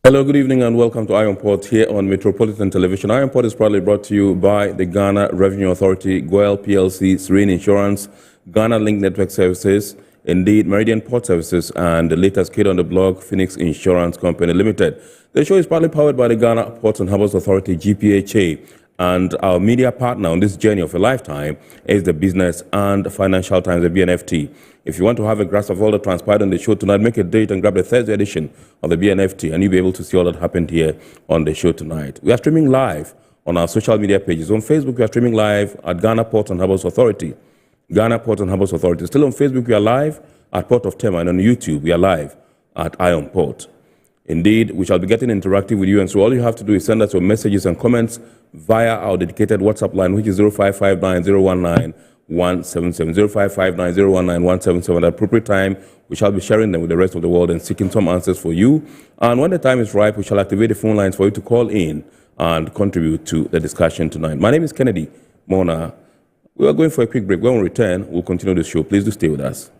Hello, good evening, and welcome to Iron Port here on Metropolitan Television. Iron Port is proudly brought to you by the Ghana Revenue Authority, GOIL PLC, Serene Insurance, Ghana Link Network Services, Indeed, Meridian Port Services, and the latest kid on the block, Phoenix Insurance Company Limited. The show is proudly powered by the Ghana Ports and Harbours Authority-GPHA, and our media partner on this journey of a lifetime is the Business and Financial Times, the BNFT. If you want to have a grasp of all that transpired on the show tonight, make a date and grab the Thursday edition of the BNFT, and you'll be able to see all that happened here on the show tonight. We are streaming live on our social media pages. On Facebook, we are streaming live at Ghana Port and Harbours Authority. Ghana Port and Harbours Authority. Still on Facebook, we are live at Port of Tema, and on YouTube, we are live at Iron Port. Indeed, we shall be getting interactive with you, and so all you have to do is send us your messages and comments via our dedicated WhatsApp line, which is 0559 177 0559 At appropriate time, we shall be sharing them with the rest of the world and seeking some answers for you. And when the time is ripe, we shall activate the phone lines for you to call in and contribute to the discussion tonight. My name is Kennedy Mona. We are going for a quick break. When we return, we'll continue the show. Please do stay with us.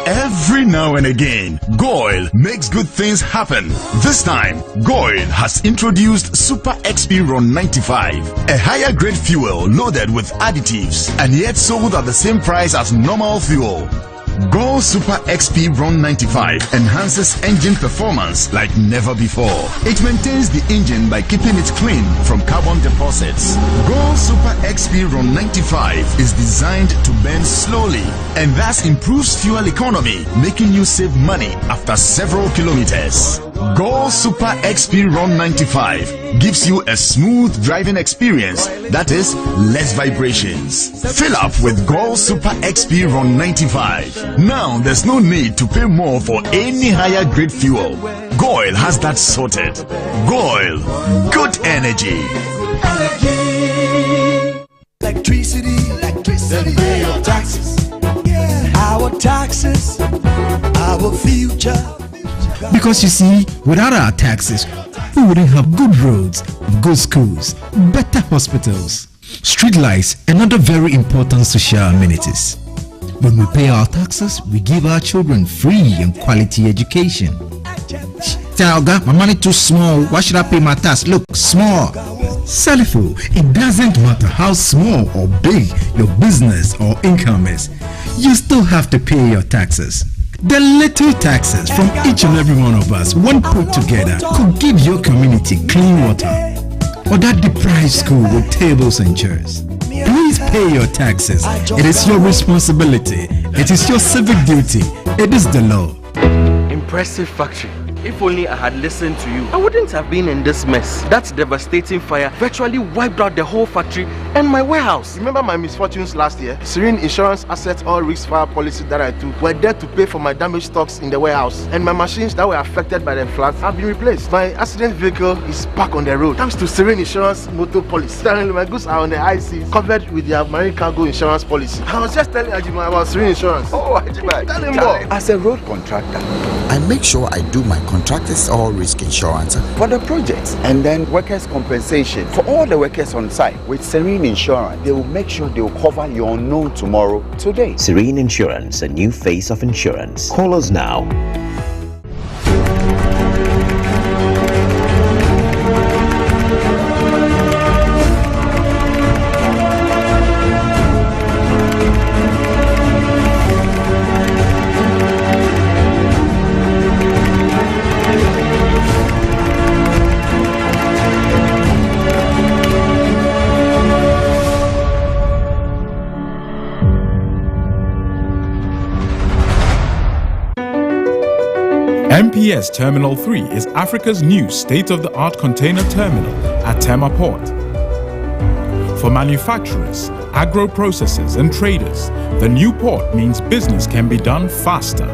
Every now and again, GOIL makes good things happen. This time, GOIL has introduced Super XP Ron 95, a higher grade fuel loaded with additives and yet sold at the same price as normal fuel. GOIL Super XP Ron 95 enhances engine performance like never before. It maintains the engine by keeping it clean from carbon deposits. GOIL Super XP Ron 95 is designed to burn slowly and thus improves fuel economy, making you save money after several kilometers. GOIL Super XP Ron 95 gives you a smooth driving experience, that is, less vibrations. Fill up with GOIL Super XP Ron 95. Now there's no need to pay more for any higher grade fuel. GOIL has that sorted. GOIL, good energy. Electricity, pay your taxes. Our taxes, our future. Because you see, without our taxes, we wouldn't have good roads, good schools, better hospitals, street lights, and other very important social amenities. When we pay our taxes, we give our children free and quality education. Talga, my money too small. Why should I pay my tax? Look, small. Salifo, it doesn't matter how small or big your business or income is, you still have to pay your taxes. The little taxes from each and every one of us, when put together, could give your community clean water or that deprived school with tables and chairs. Please pay your taxes. It is your responsibility. It is your civic duty. It is the law. Impressive factory. If only I had listened to you, I wouldn't have been in this mess. That devastating fire virtually wiped out the whole factory and my warehouse. Remember my misfortunes last year? Serene Insurance Asset All Risk Fire policy that I took were there to pay for my damaged stocks in the warehouse, and my machines that were affected by the floods have been replaced. My accident vehicle is back on the road thanks to Serene Insurance motor policy. Currently, my goods are on the IC covered with their marine cargo insurance policy. I was just telling Ajima about Serene Insurance. Oh, Ajima, tell him more. As a road contractor, I make sure I do my contractors all risk insurance for the projects and then workers' compensation for all the workers on site. With Serene Insurance, they will make sure they will cover your unknown tomorrow today. Serene Insurance, a new face of insurance. Call us now. MPS Terminal 3 is Africa's new state-of-the-art container terminal at Tema Port. For manufacturers, agro-processors and traders, the new port means business can be done faster.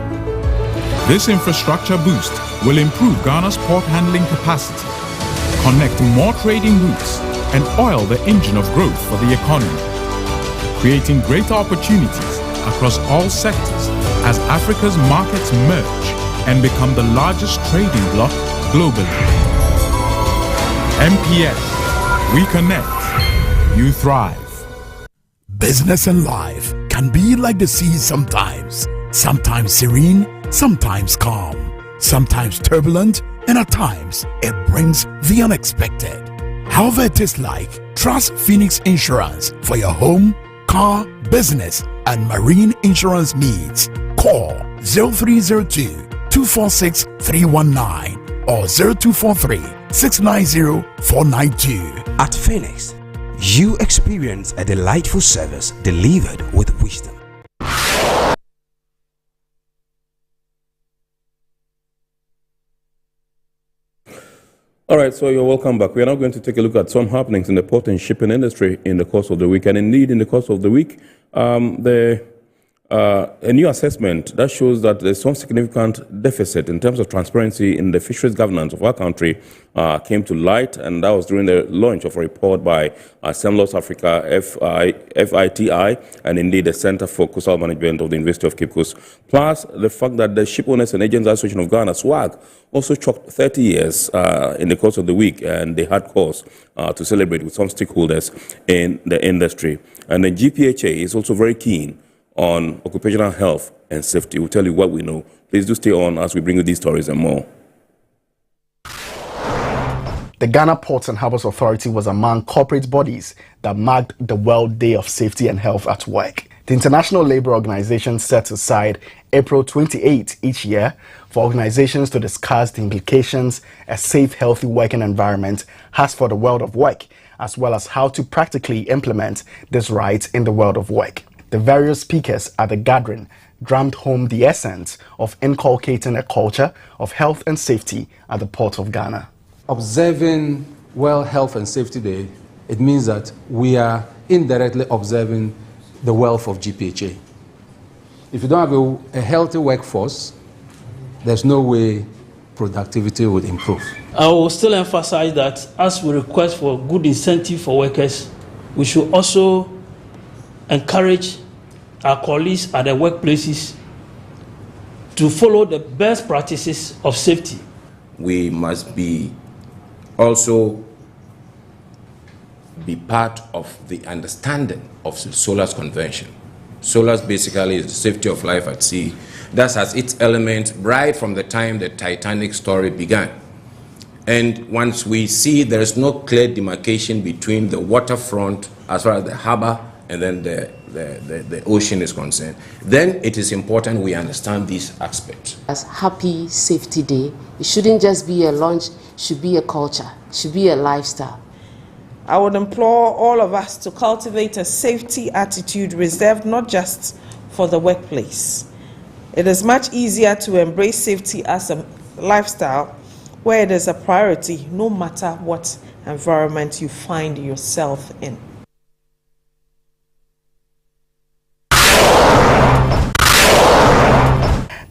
This infrastructure boost will improve Ghana's port handling capacity, connect more trading routes, and oil the engine of growth for the economy, creating greater opportunities across all sectors as Africa's markets merge and become the largest trading bloc globally. MPS, we connect, you thrive. Business and life can be like the sea sometimes. Sometimes serene, sometimes calm. sometimes turbulent, and at times it brings the unexpected. However it is like, trust Phoenix Insurance for your home, car, business, and marine insurance needs. Call 0302-246-319 or 0243-690-492. At Phoenix, you experience a delightful service delivered with wisdom. All right, so you're welcome back. We are now going to take a look at some happenings in the port and shipping industry in the course of the week. And indeed, in the course of the week, a new assessment that shows that there's some significant deficit in terms of transparency in the fisheries governance of our country came to light, and that was during the launch of a report by Semlos Africa, FITI, and indeed the Center for Coastal Management of the University of Cape Coast. Plus, the fact that the Ship Owners and Agents Association of Ghana, SWAG, also clocked 30 years in the course of the week, and they had cause to celebrate with some stakeholders in the industry. And the GPHA is also very keen on occupational health and safety. We'll tell you what we know. Please do stay on as we bring you these stories and more. The Ghana Ports and Harbours Authority was among corporate bodies that marked the World Day of Safety and Health at Work. The International Labour Organization sets aside April 28 each year for organizations to discuss the implications a safe, healthy working environment has for the world of work, as well as how to practically implement this right in the world of work. The various speakers at the gathering drummed home the essence of inculcating a culture of health and safety at the Port of Ghana. Observing World Health and Safety Day, it means that we are indirectly observing the wealth of GPHA. If you don't have a healthy workforce, there's no way productivity would improve. I will still emphasize that as we request for good incentive for workers, we should also encourage our colleagues at the workplaces to follow the best practices of safety. We must also be part of the understanding of the SOLAS Convention. SOLAS basically is the safety of life at sea. That has its element right from the time the Titanic story began. And once we see there is no clear demarcation between the waterfront as far as the harbor and then the ocean is concerned, then it is important we understand these aspects. As Happy Safety Day, it shouldn't just be a lunch, it should be a culture, it should be a lifestyle. I would implore all of us to cultivate a safety attitude reserved not just for the workplace. It is much easier to embrace safety as a lifestyle where it is a priority, no matter what environment you find yourself in.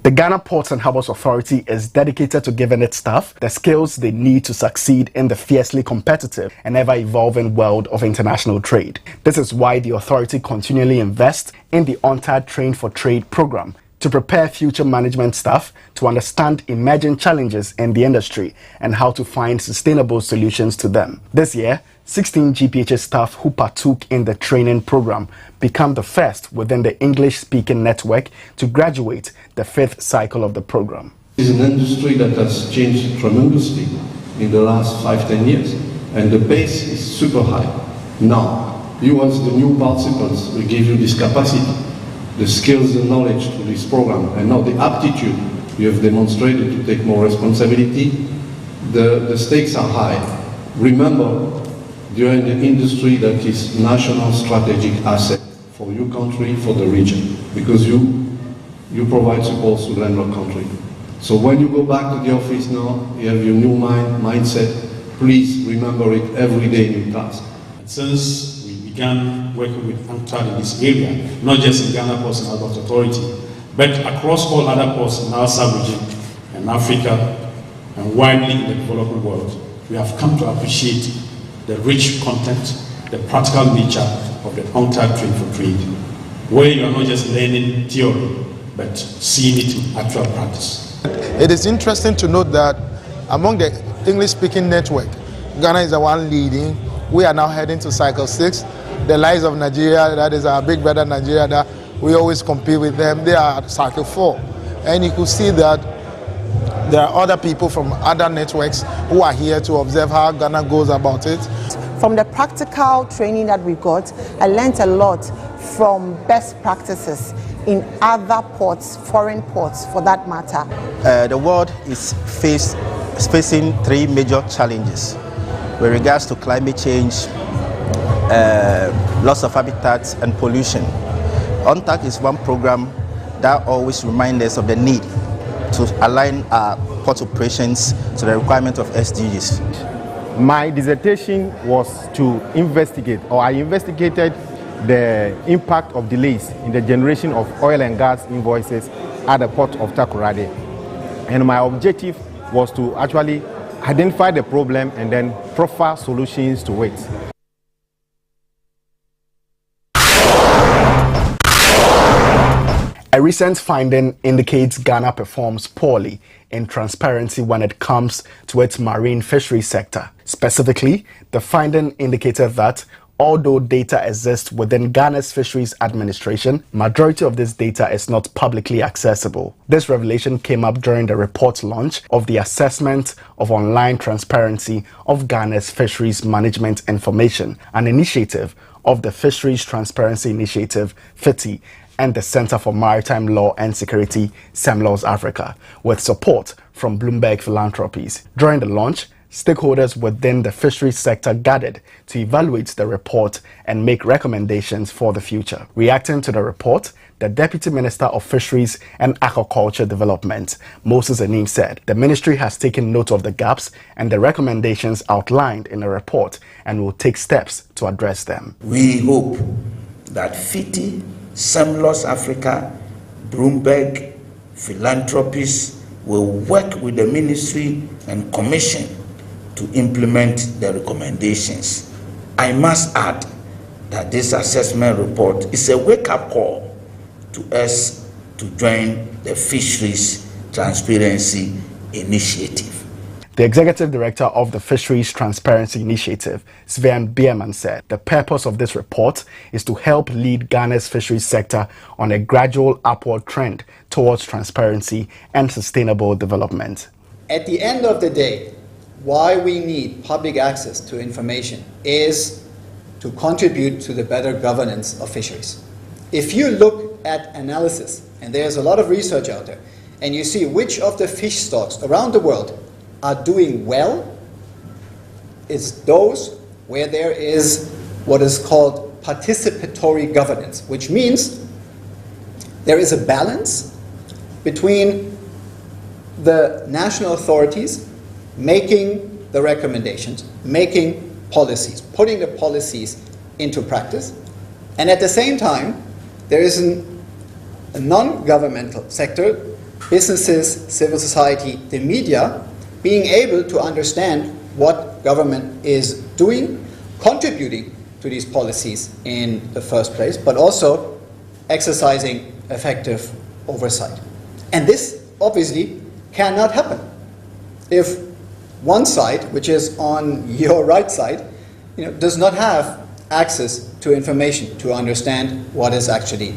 The Ghana Ports and Harbours Authority is dedicated to giving its staff the skills they need to succeed in the fiercely competitive and ever-evolving world of international trade. This is why the authority continually invests in the UNTAD Train for Trade program to prepare future management staff to understand emerging challenges in the industry and how to find sustainable solutions to them. This year, 16 GPHA staff who partook in the training program become the first within the English-speaking network to graduate the 5th cycle of the program. It's an industry that has changed tremendously in the last 5-10 years, and the pace is super high. Now, you as the new participants, we give you this capacity, the skills and knowledge to this program, and now the aptitude you have demonstrated to take more responsibility. The stakes are high. Remember, you're in an industry that is national strategic asset for your country, for the region, because you provide support to the landlocked country. So when you go back to the office now, you have your new mindset, please remember it every day in your task. Since we began working with UNTAD in this area, not just in Ghana Ports and Harbours Authority, but across all other ports in our sub-region and Africa and widely in the developing world, we have come to appreciate the rich content, the practical nature of the UNTAD Train for Trade, where you are not just learning theory, but seeing it in actual practice. It is interesting to note that among the English-speaking network, Ghana is the one leading. We are now heading to cycle 6. The likes of Nigeria, that is our big brother Nigeria, that we always compete with them, they are at cycle 4. And you could see that There are other people from other networks who are here to observe how Ghana goes about it. From the practical training that we got, I learned a lot from best practices in other ports, foreign ports for that matter. The world is facing three major challenges with regards to climate change, loss of habitats and pollution. UNTAC is one program that always reminds us of the need to align our port operations to the requirement of SDGs. My dissertation was to investigate, or I investigated the impact of delays in the generation of oil and gas invoices at the port of Takoradi. And my objective was to actually identify the problem and then proffer solutions to it. A recent finding indicates Ghana performs poorly in transparency when it comes to its marine fisheries sector. Specifically, the finding indicated that although data exists within Ghana's Fisheries Administration, majority of this data is not publicly accessible. This revelation came up during the report launch of the Assessment of Online Transparency of Ghana's Fisheries Management Information, an initiative of the Fisheries Transparency Initiative, FITI, and the Center for Maritime Law and Security, SEMLAWS Africa, with support from Bloomberg Philanthropies. During the launch, stakeholders within the fisheries sector gathered to evaluate the report and make recommendations for the future. Reacting to the report, the Deputy Minister of Fisheries and Aquaculture Development, Moses Anim, said the ministry has taken note of the gaps and the recommendations outlined in the report and will take steps to address them. We hope that FITI, SEMLAWS Africa, Bloomberg Philanthropies will work with the ministry and commission to implement the recommendations. I must add that this assessment report is a wake-up call to us to join the Fisheries Transparency Initiative. The Executive Director of the Fisheries Transparency Initiative, Sven Bierman, said the purpose of this report is to help lead Ghana's fisheries sector on a gradual upward trend towards transparency and sustainable development. At the end of the day, why we need public access to information is to contribute to the better governance of fisheries. If you look at analysis, and there's a lot of research out there, and you see which of the fish stocks around the world are doing well, it's those where there is what is called participatory governance, which means there is a balance between the national authorities making the recommendations, making policies, putting the policies into practice, and at the same time there is a non-governmental sector, businesses, civil society, the media, being able to understand what government is doing, contributing to these policies in the first place, but also exercising effective oversight. And this obviously cannot happen if one side, which is on your right side, does not have access to information to understand what is actually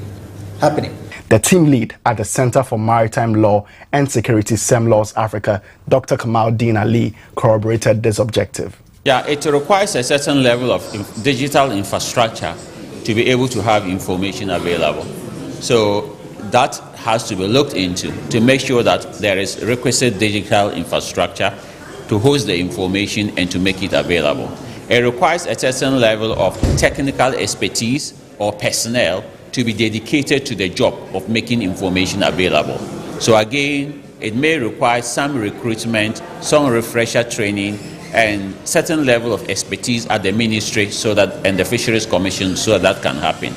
happening. The team lead at the Center for Maritime Law and Security, SEMLAWS Africa, Dr. Kamaldeen Ali, corroborated this objective. Yeah, it requires a certain level of digital infrastructure to be able to have information available. So that has to be looked into to make sure that there is requisite digital infrastructure to host the information and to make it available. It requires a certain level of technical expertise or personnel to be dedicated to the job of making information available. So again, it may require some recruitment, some refresher training, and certain level of expertise at the ministry and the Fisheries Commission so that can happen.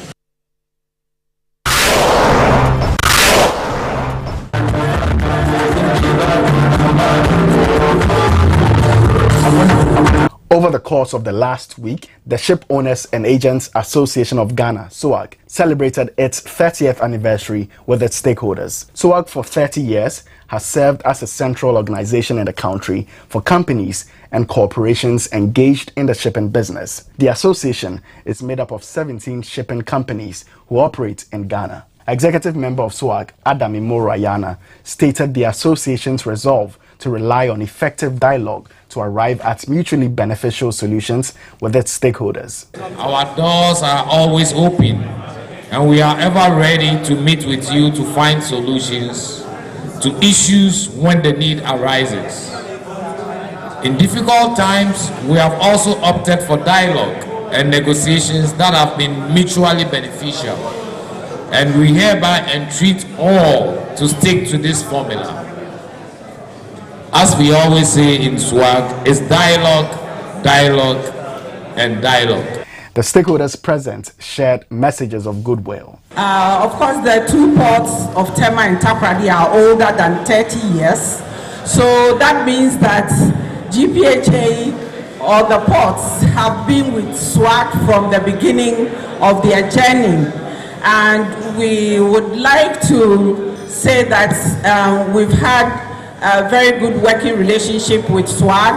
Over the course of the last week, the Ship Owners and Agents Association of Ghana, SOAG, celebrated its 30th anniversary with its stakeholders. SOAG for 30 years has served as a central organization in the country for companies and corporations engaged in the shipping business. The association is made up of 17 shipping companies who operate in Ghana. Executive member of SOAG, Adamimo Rayana, stated the association's resolve to rely on effective dialogue to arrive at mutually beneficial solutions with its stakeholders. Our doors are always open, and we are ever ready to meet with you to find solutions to issues when the need arises. In difficult times, we have also opted for dialogue and negotiations that have been mutually beneficial, and we hereby entreat all to stick to this formula. As we always say in SWAG, it's dialogue, dialogue, and dialogue. The stakeholders present shared messages of goodwill. Of course, the two ports of Tema and Takoradi are older than 30 years. So that means that GPHA or the ports have been with SWAG from the beginning of their journey. And we would like to say that we've had a very good working relationship with SWAG,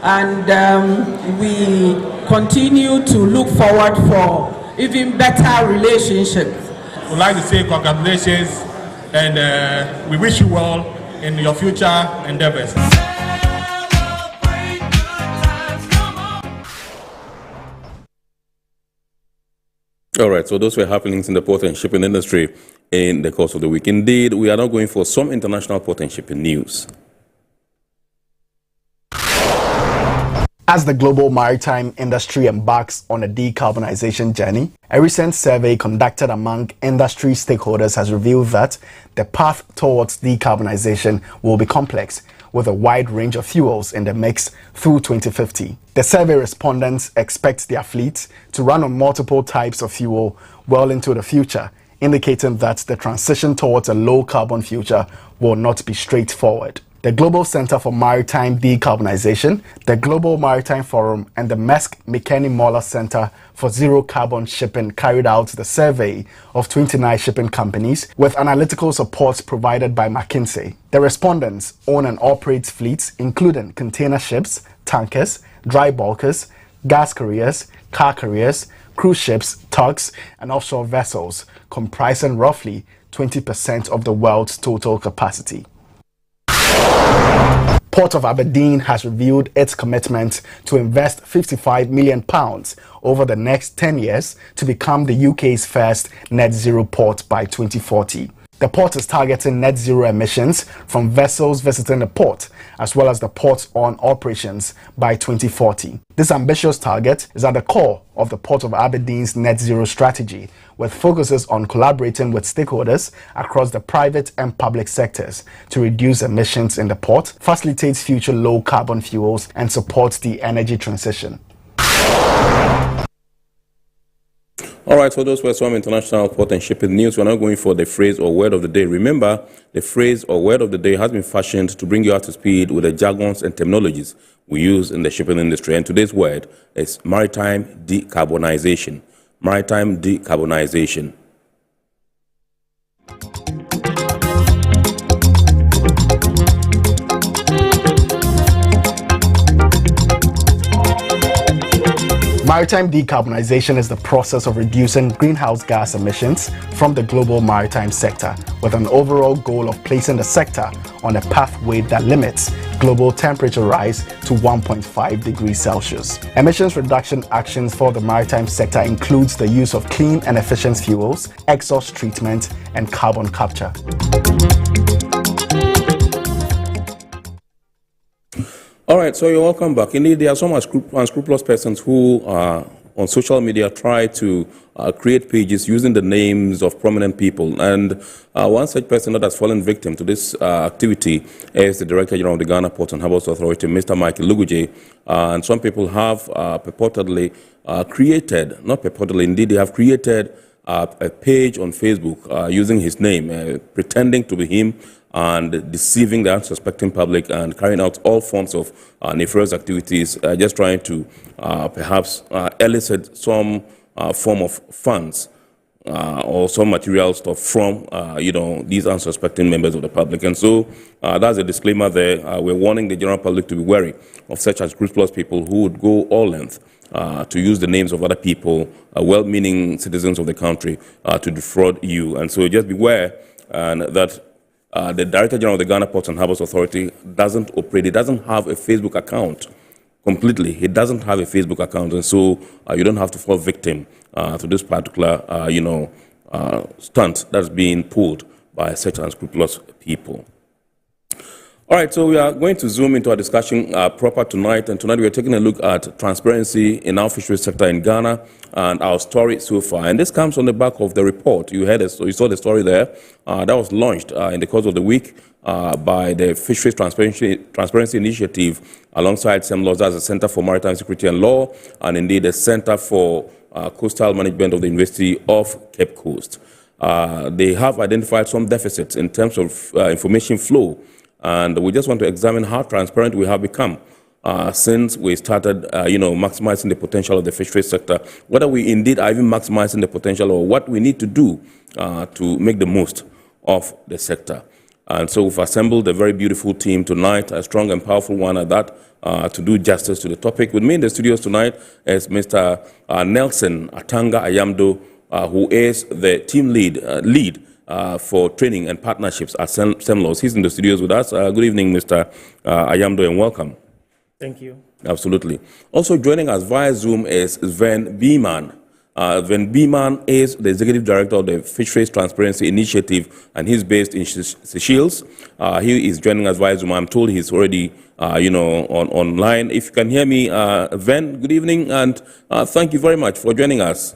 and we continue to look forward for even better relationships. We'd like to say congratulations, and we wish you well in your future endeavors. All right, so those were happenings in the port and shipping industry in the course of the week. Indeed, we are now going for some international port and shipping news. As the global maritime industry embarks on a decarbonization journey, a recent survey conducted among industry stakeholders has revealed that the path towards decarbonization will be complex, with a wide range of fuels in the mix through 2050. The survey respondents expect their fleets to run on multiple types of fuel well into the future, indicating that the transition towards a low-carbon future will not be straightforward. The Global Center for Maritime Decarbonization, the Global Maritime Forum, and the Maersk McKinney Moller Center for Zero Carbon Shipping carried out the survey of 29 shipping companies with analytical support provided by McKinsey. The respondents own and operate fleets including container ships, tankers, dry bulkers, gas carriers, car carriers, cruise ships, tugs, and offshore vessels, comprising roughly 20% of the world's total capacity. Port of Aberdeen has revealed its commitment to invest £55 million over the next 10 years to become the UK's first net zero port by 2040. The port is targeting net zero emissions from vessels visiting the port, as well as the port's own operations by 2040. This ambitious target is at the core of the Port of Aberdeen's net zero strategy, with focuses on collaborating with stakeholders across the private and public sectors to reduce emissions in the port, facilitate future low-carbon fuels, and support the energy transition. All right, so those were some international port and shipping news. We're now going for the phrase or word of the day. Remember, the phrase or word of the day has been fashioned to bring you up to speed with the jargons and terminologies we use in the shipping industry. And today's word is maritime decarbonization. Maritime decarbonization. Maritime decarbonization is the process of reducing greenhouse gas emissions from the global maritime sector, with an overall goal of placing the sector on a pathway that limits global temperature rise to 1.5 degrees Celsius. Emissions reduction actions for the maritime sector includes the use of clean and efficient fuels, exhaust treatment, and carbon capture. All right, so you're welcome back. Indeed, there are some unscrupulous persons who on social media try to create pages using the names of prominent people. And one such person that has fallen victim to this activity is the Director General of the Ghana Ports and Harbours Authority, Mr. Michael Luguje. And some people have purportedly created, not purportedly, indeed, they have created a page on Facebook using his name, pretending to be him, and deceiving the unsuspecting public and carrying out all forms of nefarious activities, just trying to perhaps elicit some form of funds or some material stuff from, these unsuspecting members of the public. And so that's a disclaimer there. We're warning the general public to be wary of such unscrupulous people who would go all length to use the names of other people, well-meaning citizens of the country, to defraud you. And so just beware and that the Director General of the Ghana Ports and Harbours Authority doesn't operate. He doesn't have a Facebook account completely. He doesn't have a Facebook account, and so you don't have to fall victim to this particular, stunt that's being pulled by such unscrupulous people. All right, so we are going to zoom into our discussion proper tonight, and tonight we are taking a look at transparency in our fisheries sector in Ghana and our story so far. And this comes on the back of the report. You saw the story there that was launched in the course of the week by the Fisheries Transparency Initiative alongside SEMLAW, that's the Center for Maritime Security and Law, and indeed the Center for Coastal Management of the University of Cape Coast. They have identified some deficits in terms of information flow. And we just want to examine how transparent we have become since we started, maximizing the potential of the fisheries sector, whether we indeed are even maximizing the potential or what we need to do to make the most of the sector. And so we've assembled a very beautiful team tonight, a strong and powerful one at that, to do justice to the topic. With me in the studios tonight is Mr. Nelson Atanga Ayamdo, who is the team lead for training and partnerships at SEMLAW. He's in the studios with us. Good evening, Mr. Ayamdo, and welcome. Thank you. Absolutely. Also joining us via Zoom is Sven Beeman. Sven Beeman is the Executive Director of the Fisheries Transparency Initiative, and he's based in Seychelles. He is joining us via Zoom. I'm told he's already, online. If you can hear me, Sven, good evening, and thank you very much for joining us.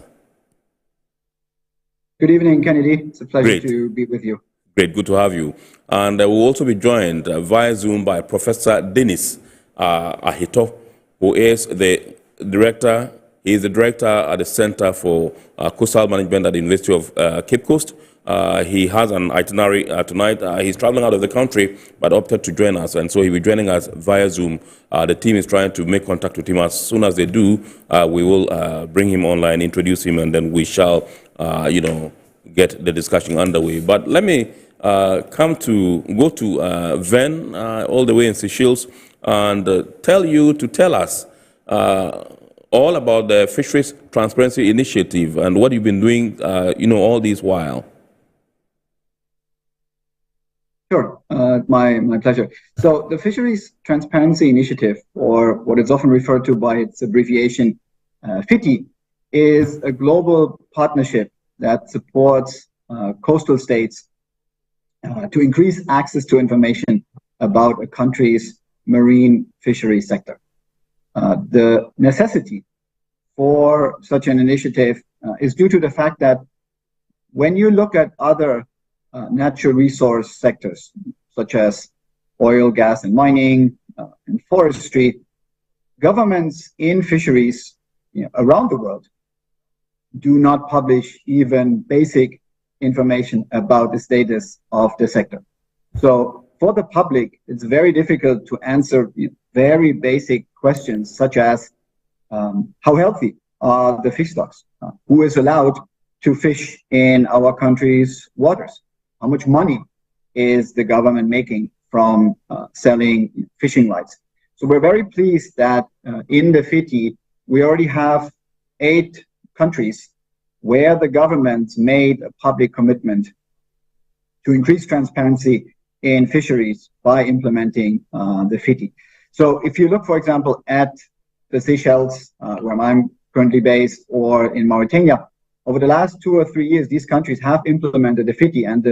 Good evening, Kennedy. It's a pleasure Great. to be with you. Great, good to have you. And we'll also be joined via Zoom by Professor Dennis Ahito, who is the director. He is the director at the Center for Coastal Management at the University of Cape Coast. He has an itinerary tonight. He's traveling out of the country, but opted to join us, and so he'll be joining us via Zoom. The team is trying to make contact with him. As soon as they do, we will bring him online, introduce him, and then we shall, get the discussion underway. But let me go to Ven, all the way in Seychelles, and tell us all about the Fisheries Transparency Initiative and what you've been doing, all this while. Sure, my pleasure. So the Fisheries Transparency Initiative, or what is often referred to by its abbreviation FITI, is a global partnership that supports coastal states to increase access to information about a country's marine fishery sector. The necessity for such an initiative is due to the fact that when you look at other natural resource sectors, such as oil, gas, and mining, and forestry, governments in fisheries around the world do not publish even basic information about the status of the sector. So for the public, it's very difficult to answer very basic questions such as how healthy are the fish stocks? Who is allowed to fish in our country's waters? How much money is the government making from selling fishing rights? So we're very pleased that in the FITI, we already have 8 countries where the government made a public commitment to increase transparency in fisheries by implementing the FITI. So if you look, for example, at the Seychelles, where I'm currently based, or in Mauritania, over the last 2 or 3 years, these countries have implemented the FITI, and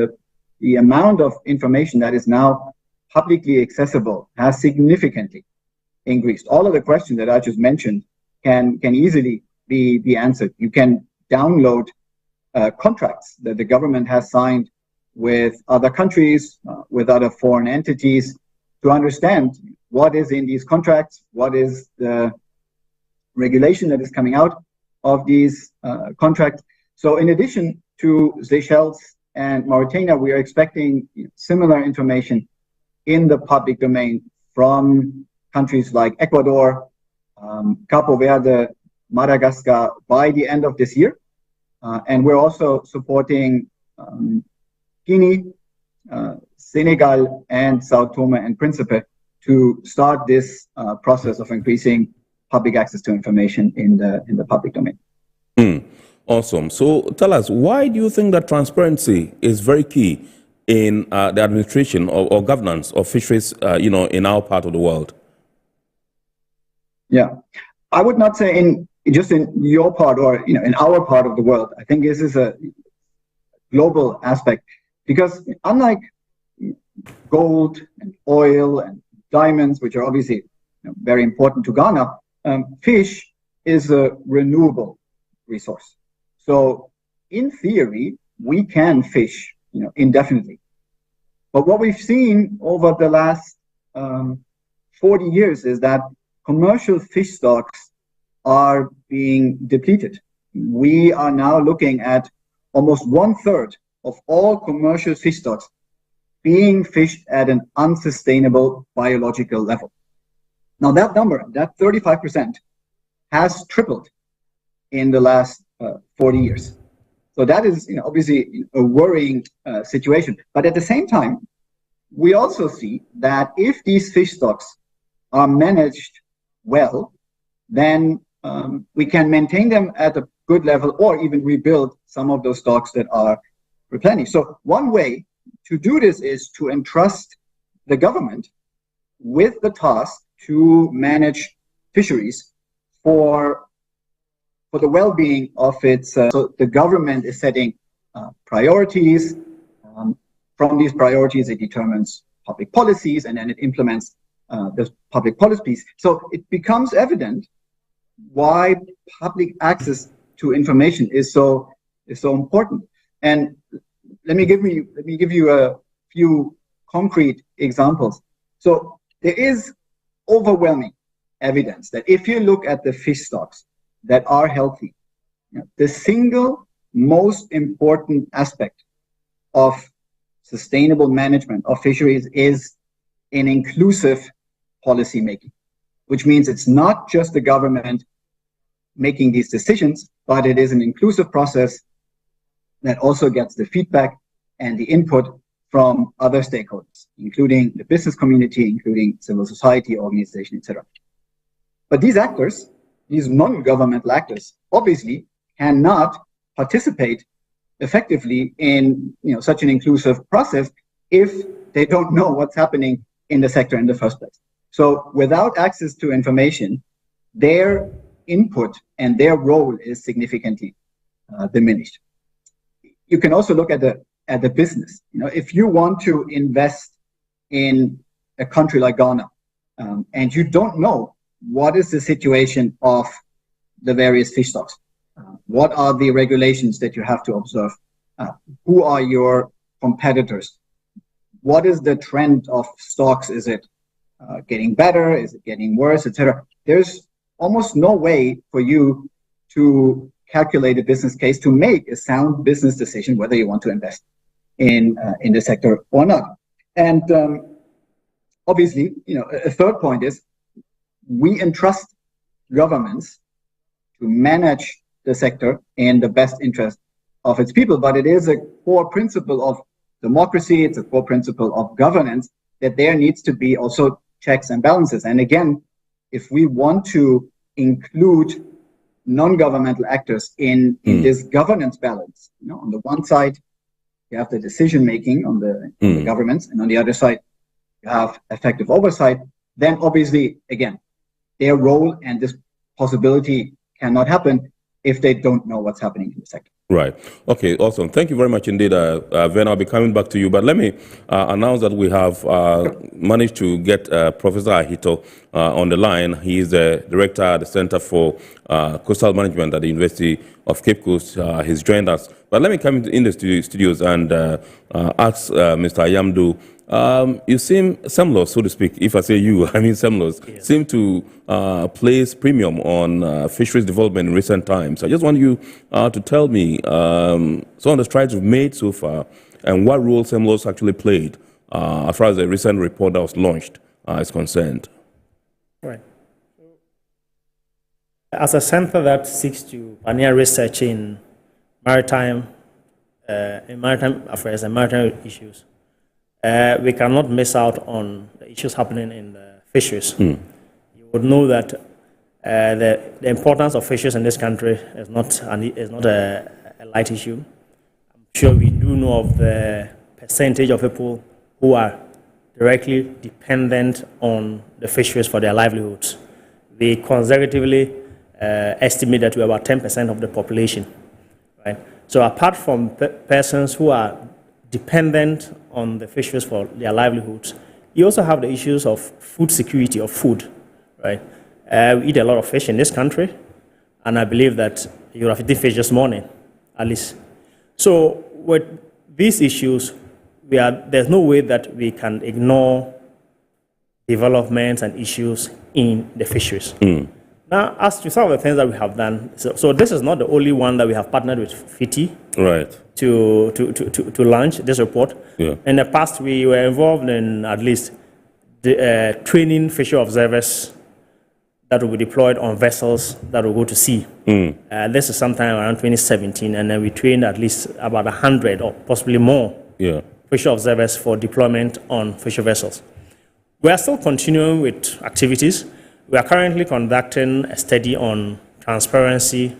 the amount of information that is now publicly accessible has significantly increased. All of the questions that I just mentioned can easily be answered. You can download contracts that the government has signed with other countries, with other foreign entities, to understand what is in these contracts, what is the regulation that is coming out of these contracts. So in addition to Seychelles and Mauritania, we are expecting similar information in the public domain from countries like Ecuador, Capo Verde, Madagascar by the end of this year. And we're also supporting Guinea, Senegal, and Sao Tome and Principe to start this process of increasing public access to information in the public domain. Awesome. So tell us, why do you think that transparency is very key in the administration or governance of fisheries, in our part of the world? Yeah, I would not say in your part or in our part of the world. I think this is a global aspect, because unlike gold and oil and diamonds, which are obviously very important to Ghana, fish is a renewable resource. So in theory, we can fish indefinitely. But what we've seen over the last 40 years is that commercial fish stocks are being depleted. We are now looking at almost 1/3 of all commercial fish stocks being fished at an unsustainable biological level. Now that number, that 35%, has tripled in the last 40 years. So that is obviously a worrying situation. But at the same time, we also see that if these fish stocks are managed well, then we can maintain them at a good level or even rebuild some of those stocks that are replenished. So one way to do this is to entrust the government with the task to manage fisheries for the well-being of its. So the government is setting priorities. From these priorities, it determines public policies, and then it implements the public policies. So it becomes evident why public access to information is so important. And let me give you a few concrete examples. So there is overwhelming evidence that if you look at the fish stocks that are healthy, the single most important aspect of sustainable management of fisheries is an inclusive policy making, which means it's not just the government making these decisions, but it is an inclusive process that also gets the feedback and the input from other stakeholders, including the business community, including civil society organization, etc. But these actors, these non-governmental actors, obviously cannot participate effectively in such an inclusive process if they don't know what's happening in the sector in the first place. So without access to information, their input and their role is significantly diminished. You can also look at the business. If you want to invest in a country like Ghana, and you don't know what is the situation of the various fish stocks, what are the regulations that you have to observe, who are your competitors, what is the trend of stocks, is it getting better, is it getting worse, etc. There's almost no way for you to calculate a business case to make a sound business decision whether you want to invest in the sector or not. And obviously, a third point is we entrust governments to manage the sector in the best interest of its people, but it is a core principle of democracy, it's a core principle of governance that there needs to be also checks and balances. And again, if we want to include non-governmental actors in this governance balance, on the one side you have the decision making on the governments, and on the other side you have effective oversight, then obviously again their role and this possibility cannot happen if they don't know what's happening in the sector. Right. Okay, awesome. Thank you very much indeed, Ven. I'll be coming back to you. But let me announce that we have managed to get Professor Ahito on the line. He is the director at the Center for Coastal Management at the University of Cape Coast. He's joined us. But let me come in the studios and ask Mr. Ayamdu. You seem, Semlos, so to speak, if I say you, I mean Semlos, yes, seem to place premium on fisheries development in recent times. I just want you to tell me some of the strides we've made so far and what role Semlos actually played as far as the recent report that was launched is concerned. Right. As a center that seeks to pioneer research in maritime affairs and maritime issues, we cannot miss out on the issues happening in the fisheries. You would know that the importance of fisheries in this country is not a light issue. I'm sure we do know of the percentage of people who are directly dependent on the fisheries for their livelihoods. We conservatively estimate that we're about 10% of the population, right? So apart from persons who are dependent on the fisheries for their livelihoods, you also have the issues of food security, of food, right? We eat a lot of fish in this country, and I believe that you have eaten fish this morning, at least. So with these issues, there's no way that we can ignore developments and issues in the fisheries. Now, as to some of the things that we have done, so this is not the only one that we have partnered with FITI to launch this report. Yeah. In the past, we were involved in at least training fishery observers that will be deployed on vessels that will go to sea. This is sometime around 2017, and then we trained at least about 100 or possibly more fishery observers for deployment on fishery vessels. We are still continuing with activities. We are currently conducting a study on transparency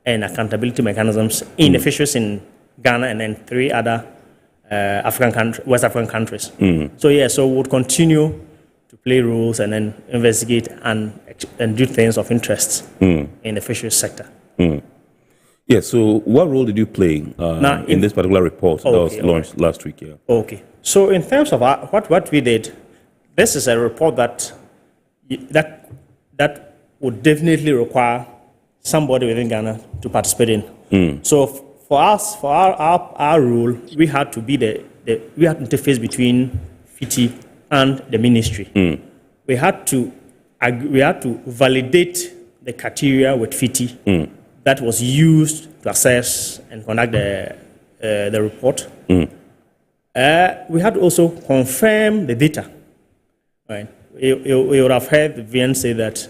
and accountability mechanisms in the fisheries in Ghana and then 3 other West African countries. So we'll continue to play roles and then investigate and do things of interest in the fisheries sector. Yeah, so what role did you play in this particular report that was launched last week? Yeah. Okay, so in terms of what we did, this is a report that would definitely require somebody within Ghana to participate in. So for us, for our role, we had to be we had to interface between FITI and the ministry. We had to validate the criteria with FITI that was used to assess and conduct the report. We had to also confirm the data. Right? You would have heard Vian say that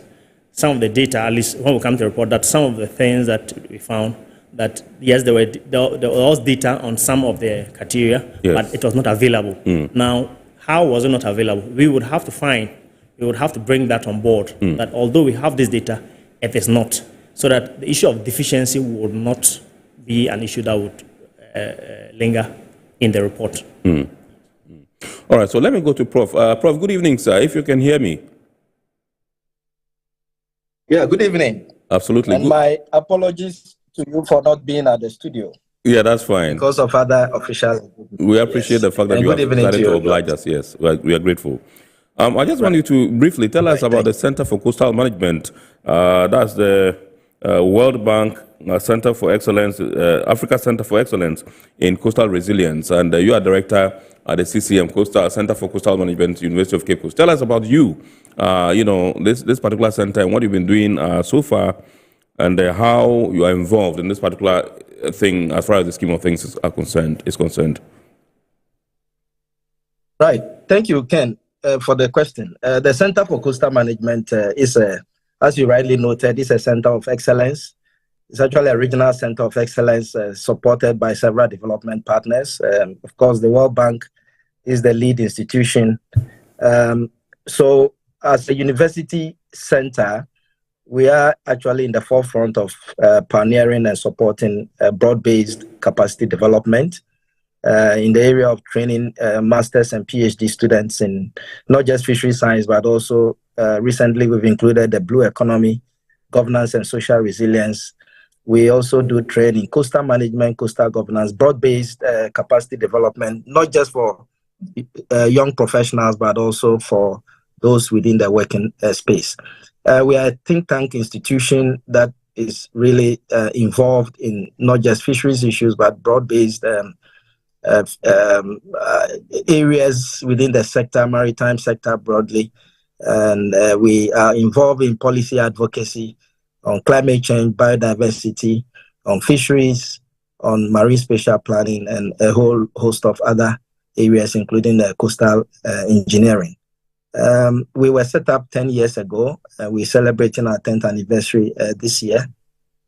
some of the data, at least when we come to report, that some of the things that we found, that yes, there was data on some of the criteria, but it was not available. Now, how was it not available? We would have to bring that on board, that although we have this data, it is not, so that the issue of deficiency would not be an issue that would linger in the report. All right, so let me go to Prof. Prof, good evening, sir, if you can hear me. Yeah, good evening. Absolutely. And my apologies to you for not being at the studio. Yeah, that's fine. Because of other officials. We appreciate the fact that you have decided to oblige us. Yes, we are grateful. I just want you to briefly tell us about the Center for Coastal Management. That's the World Bank Center for Excellence, Africa Center for Excellence in Coastal Resilience. And you are director at the CCM, Center for Coastal Management, University of Cape Coast. Tell us about you, this particular center and what you've been doing so far, and how you are involved in this particular thing as far as the scheme of things is concerned. Right. Thank you, Ken, for the question. The Center for Coastal Management is, as you rightly noted, is a center of excellence. It's actually a regional center of excellence supported by several development partners. Of course, the World Bank is the lead institution. So as a university center, we are actually in the forefront of pioneering and supporting broad-based capacity development in the area of training masters and PhD students in not just fishery science, but also recently we've included the blue economy, governance and social resilience. We also do training, coastal management, coastal governance, broad-based capacity development, not just for young professionals, but also for those within the working space. We are a think tank institution that is really involved in not just fisheries issues, but broad-based areas within the sector, maritime sector broadly. And we are involved in policy advocacy on climate change, biodiversity, on fisheries, on marine spatial planning, and a whole host of other areas, including coastal engineering. We were set up 10 years ago. We're celebrating our 10th anniversary this year,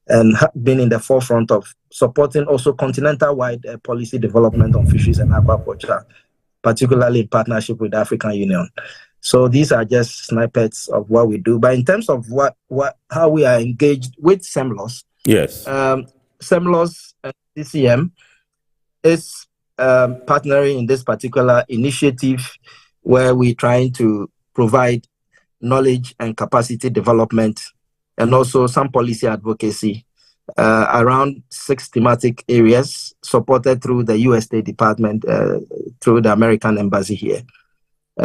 and have been in the forefront of supporting also continental-wide policy development on fisheries and aquaculture, particularly in partnership with the African Union. So these are just snippets of what we do. But in terms of how we are engaged with SEMLOS, yes, SEMLOS and CCM is partnering in this particular initiative where we're trying to provide knowledge and capacity development and also some policy advocacy around 6 thematic areas supported through the U.S. State Department, through the American Embassy here.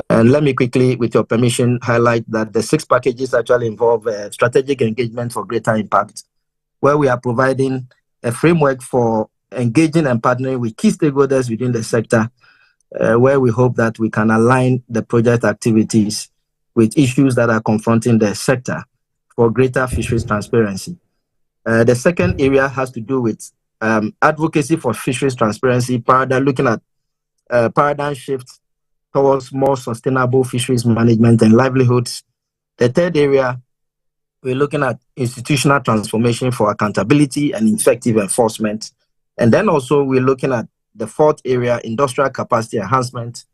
And let me quickly, with your permission, highlight that the 6 packages actually involve strategic engagement for greater impact, where we are providing a framework for engaging and partnering with key stakeholders within the sector, where we hope that we can align the project activities with issues that are confronting the sector for greater fisheries transparency. The second area has to do with advocacy for fisheries transparency, looking at paradigm shifts towards more sustainable fisheries management and livelihoods. The third area, we're looking at institutional transformation for accountability and effective enforcement. And then also we're looking at the fourth area, industrial capacity enhancement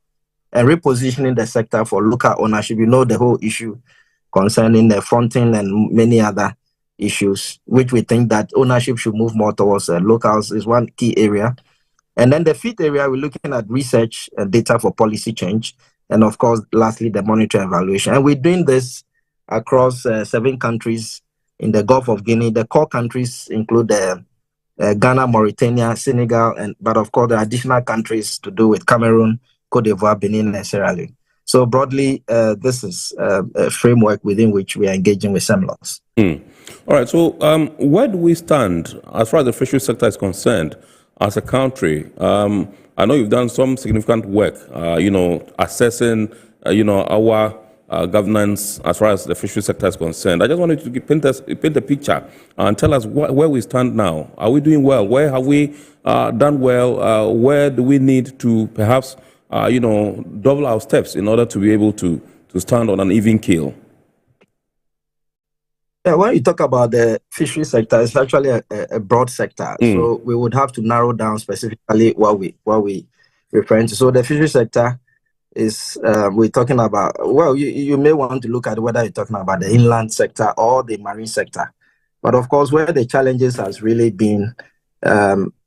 and repositioning the sector for local ownership. You know, the whole issue concerning the fronting and many other issues, which we think that ownership should move more towards locals is one key area. And then the fifth area, we're looking at research and data for policy change. And of course, lastly, the monetary evaluation. And we're doing this across 7 countries in the Gulf of Guinea. The core countries include Ghana, Mauritania, Senegal, but of course, the additional countries to do with Cameroon, Cote d'Ivoire, Benin, and Sierra Leone. So broadly, this is a framework within which we are engaging with SEMLOS. All right, so where do we stand as far as the fisheries sector is concerned as a country? I know you've done some significant work, assessing, our governance as far as the fisheries sector is concerned. I just wanted to paint a picture and tell us where we stand now. Are we doing well? Where have we done well? Where do we need to perhaps, double our steps in order to be able to stand on an even keel? Yeah, when you talk about the fishery sector, it's actually a broad sector. So we would have to narrow down specifically what we referring to. So the fishery sector is we're talking about, well, you may want to look at whether you're talking about the inland sector or the marine sector. But of course, where the challenges has really been,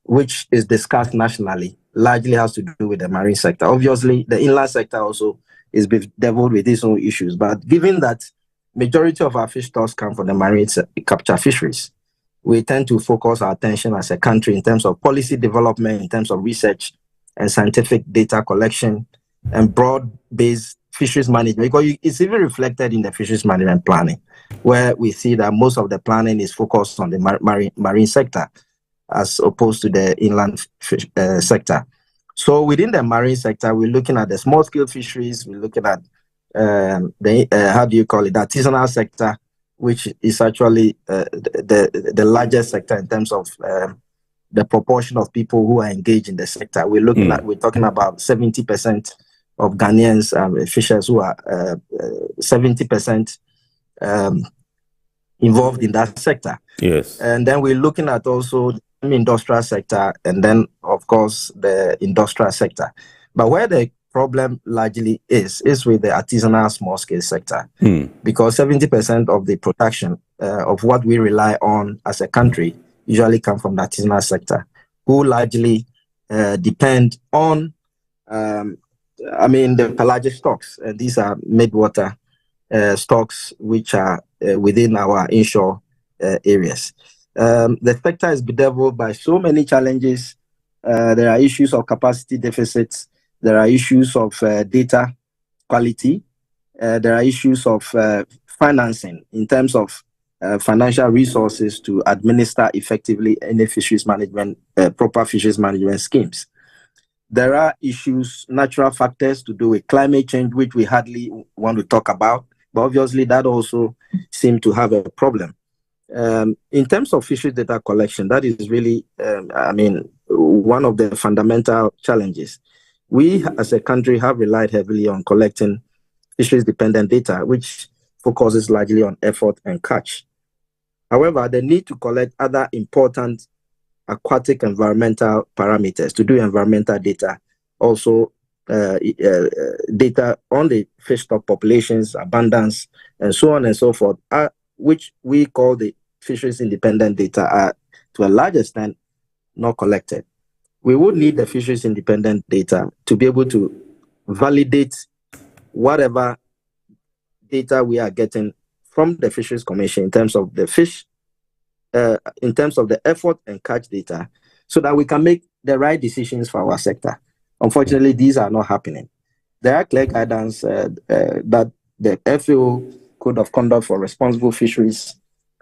which is discussed nationally, largely has to do with the marine sector. Obviously, the inland sector also is bedeviled with its own issues. But given that majority of our fish stocks come from the marine capture fisheries, we tend to focus our attention as a country in terms of policy development, in terms of research and scientific data collection and broad-based fisheries management, because it's even reflected in the fisheries management planning, where we see that most of the planning is focused on the marine sector as opposed to the inland sector. So within the marine sector, we're looking at the small-scale fisheries, we're looking at the artisanal sector, which is actually the largest sector in terms of the proportion of people who are engaged in the sector. We're talking about 70% of Ghanaians fishers who are 70% involved in that sector. Yes. And then we're looking at also the industrial sector and then, of course, the industrial sector. But where the problem largely is with the artisanal small-scale sector, because 70% of the production of what we rely on as a country usually come from the artisanal sector, who largely depend on, the pelagic stocks. And these are mid-water stocks which are within our inshore areas. The sector is bedeviled by so many challenges. There are issues of capacity deficits. There are issues of data quality. There are issues of financing in terms of financial resources to administer effectively any fisheries management, proper fisheries management schemes. There are issues, natural factors to do with climate change, which we hardly want to talk about, but obviously that also seems to have a problem. In terms of fisheries data collection, that is really, one of the fundamental challenges. We, as a country, have relied heavily on collecting fisheries-dependent data, which focuses largely on effort and catch. However, the need to collect other important aquatic environmental parameters, to do environmental data, also data on the fish stock populations, abundance, and so on and so forth, which we call the fisheries-independent data, are to a large extent not collected. we would need the fisheries independent data to be able to validate whatever data we are getting from the Fisheries Commission in terms of the fish, in terms of the effort and catch data, so that we can make the right decisions for our sector. Unfortunately, these are not happening. There are clear guidance that the FAO Code of Conduct for Responsible Fisheries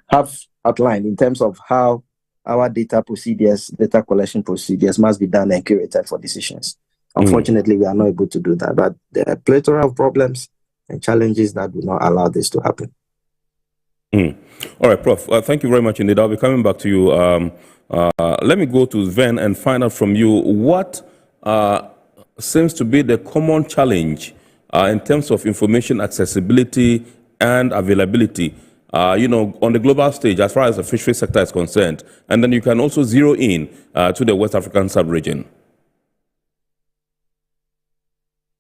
have outlined in terms of how our data procedures, data collection procedures must be done and curated for decisions. Unfortunately, we are not able to do that, but there are a plethora of problems and challenges that do not allow this to happen. All right, Prof. Thank you very much indeed. I'll be coming back to you. Let me go to Sven and find out from you what seems to be the common challenge in terms of information accessibility and availability, on the global stage as far as the fishery sector is concerned. And then you can also zero in to the West African sub-region.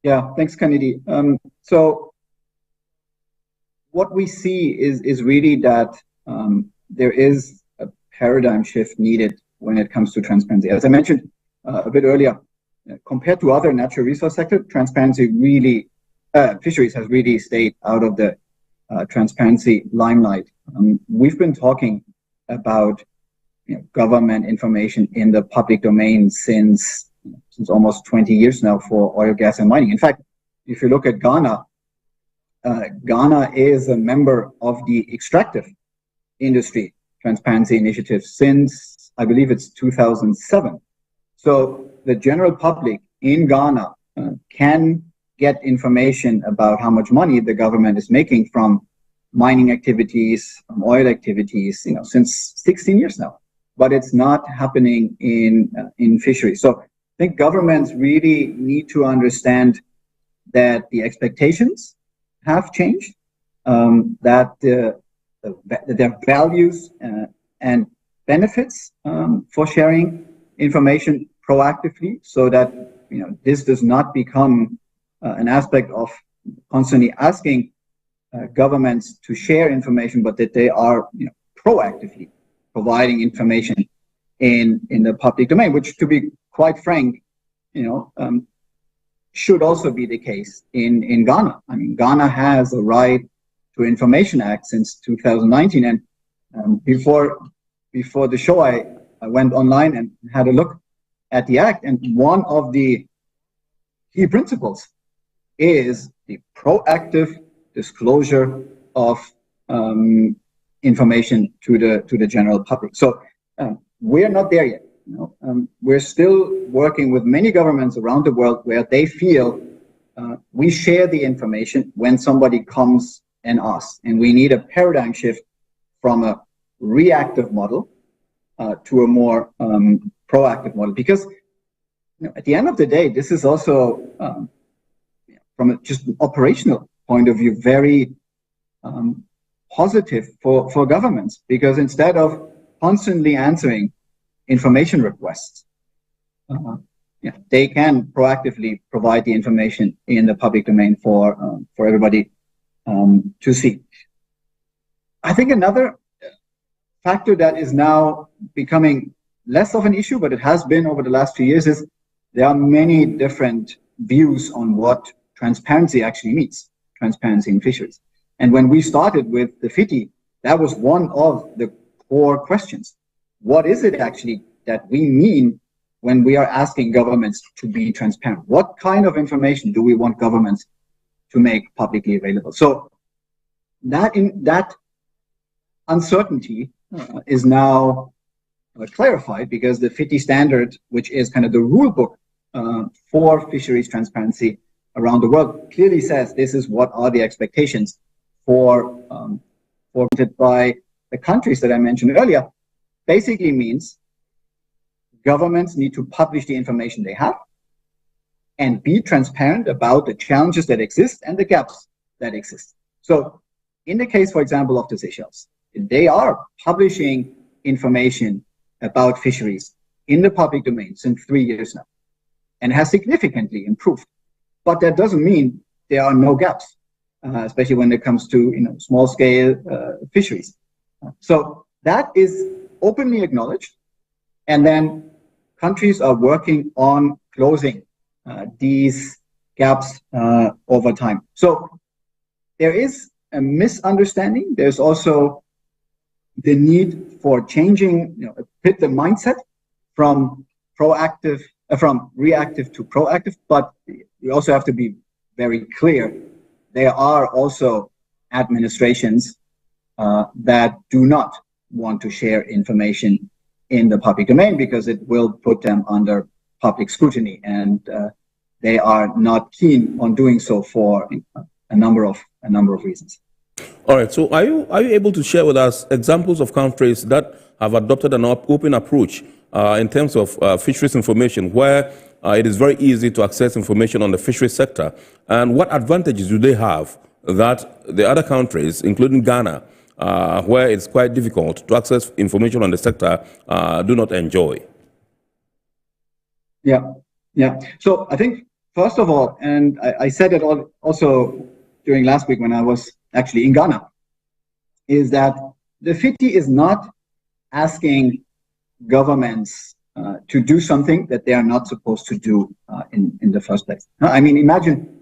Yeah, thanks, Kennedy. So what we see is really that there is a paradigm shift needed when it comes to transparency. As I mentioned a bit earlier, compared to other natural resource sector, transparency really, fisheries has really stayed out of the transparency limelight. We've been talking about government information in the public domain since almost 20 years now for oil, gas, and mining. In fact, if you look at Ghana, Ghana is a member of the extractive industry transparency initiative since, I believe it's 2007. So the general public in Ghana can get information about how much money the government is making from mining activities, from oil activities, since 16 years now. But it's not happening in fisheries. So I think governments really need to understand that the expectations have changed, that their values and benefits for sharing information proactively, so that this does not become an aspect of constantly asking governments to share information, but that they are proactively providing information in the public domain, which, to be quite frank, should also be the case in Ghana. I mean, Ghana has a Right to Information Act since 2019, and before the show, I went online and had a look at the act, and one of the key principles is the proactive disclosure of information to the general public. So we're not there yet. We're still working with many governments around the world where they feel we share the information when somebody comes and asks, and we need a paradigm shift from a reactive model to a more proactive model, because at the end of the day, this is also from just an operational point of view very positive for governments, because instead of constantly answering information requests, they can proactively provide the information in the public domain for everybody to see. I think another factor that is now becoming less of an issue, but it has been over the last few years, is there are many different views on what transparency actually means, transparency in fisheries. And when we started with the FITI, that was one of the core questions. What is it actually that we mean when we are asking governments to be transparent? What kind of information do we want governments to make publicly available? So that uncertainty is now clarified, because the FITI standard, which is kind of the rule book for fisheries transparency around the world, clearly says this is what are the expectations for by the countries that I mentioned earlier. Basically means governments need to publish the information they have and be transparent about the challenges that exist and the gaps that exist. So in the case, for example, of the Seychelles, they are publishing information about fisheries in the public domain since 3 years now, and has significantly improved. But that doesn't mean there are no gaps, especially when it comes to small-scale fisheries. So that is openly acknowledged, and then countries are working on closing these gaps over time. So there is a misunderstanding. There's also the need for changing, a bit the mindset from reactive to proactive. But we also have to be very clear. There are also administrations that do not want to share information in the public domain because it will put them under public scrutiny, and they are not keen on doing so for a number of reasons. All right. So, are you able to share with us examples of countries that have adopted an open approach in terms of fisheries information, where it is very easy to access information on the fisheries sector, and what advantages do they have that the other countries, including Ghana, where it's quite difficult to access information on the sector, do not enjoy? Yeah. So I think, first of all, and I said it also during last week when I was actually in Ghana, is that the FITI is not asking governments to do something that they are not supposed to do in the first place. I mean, imagine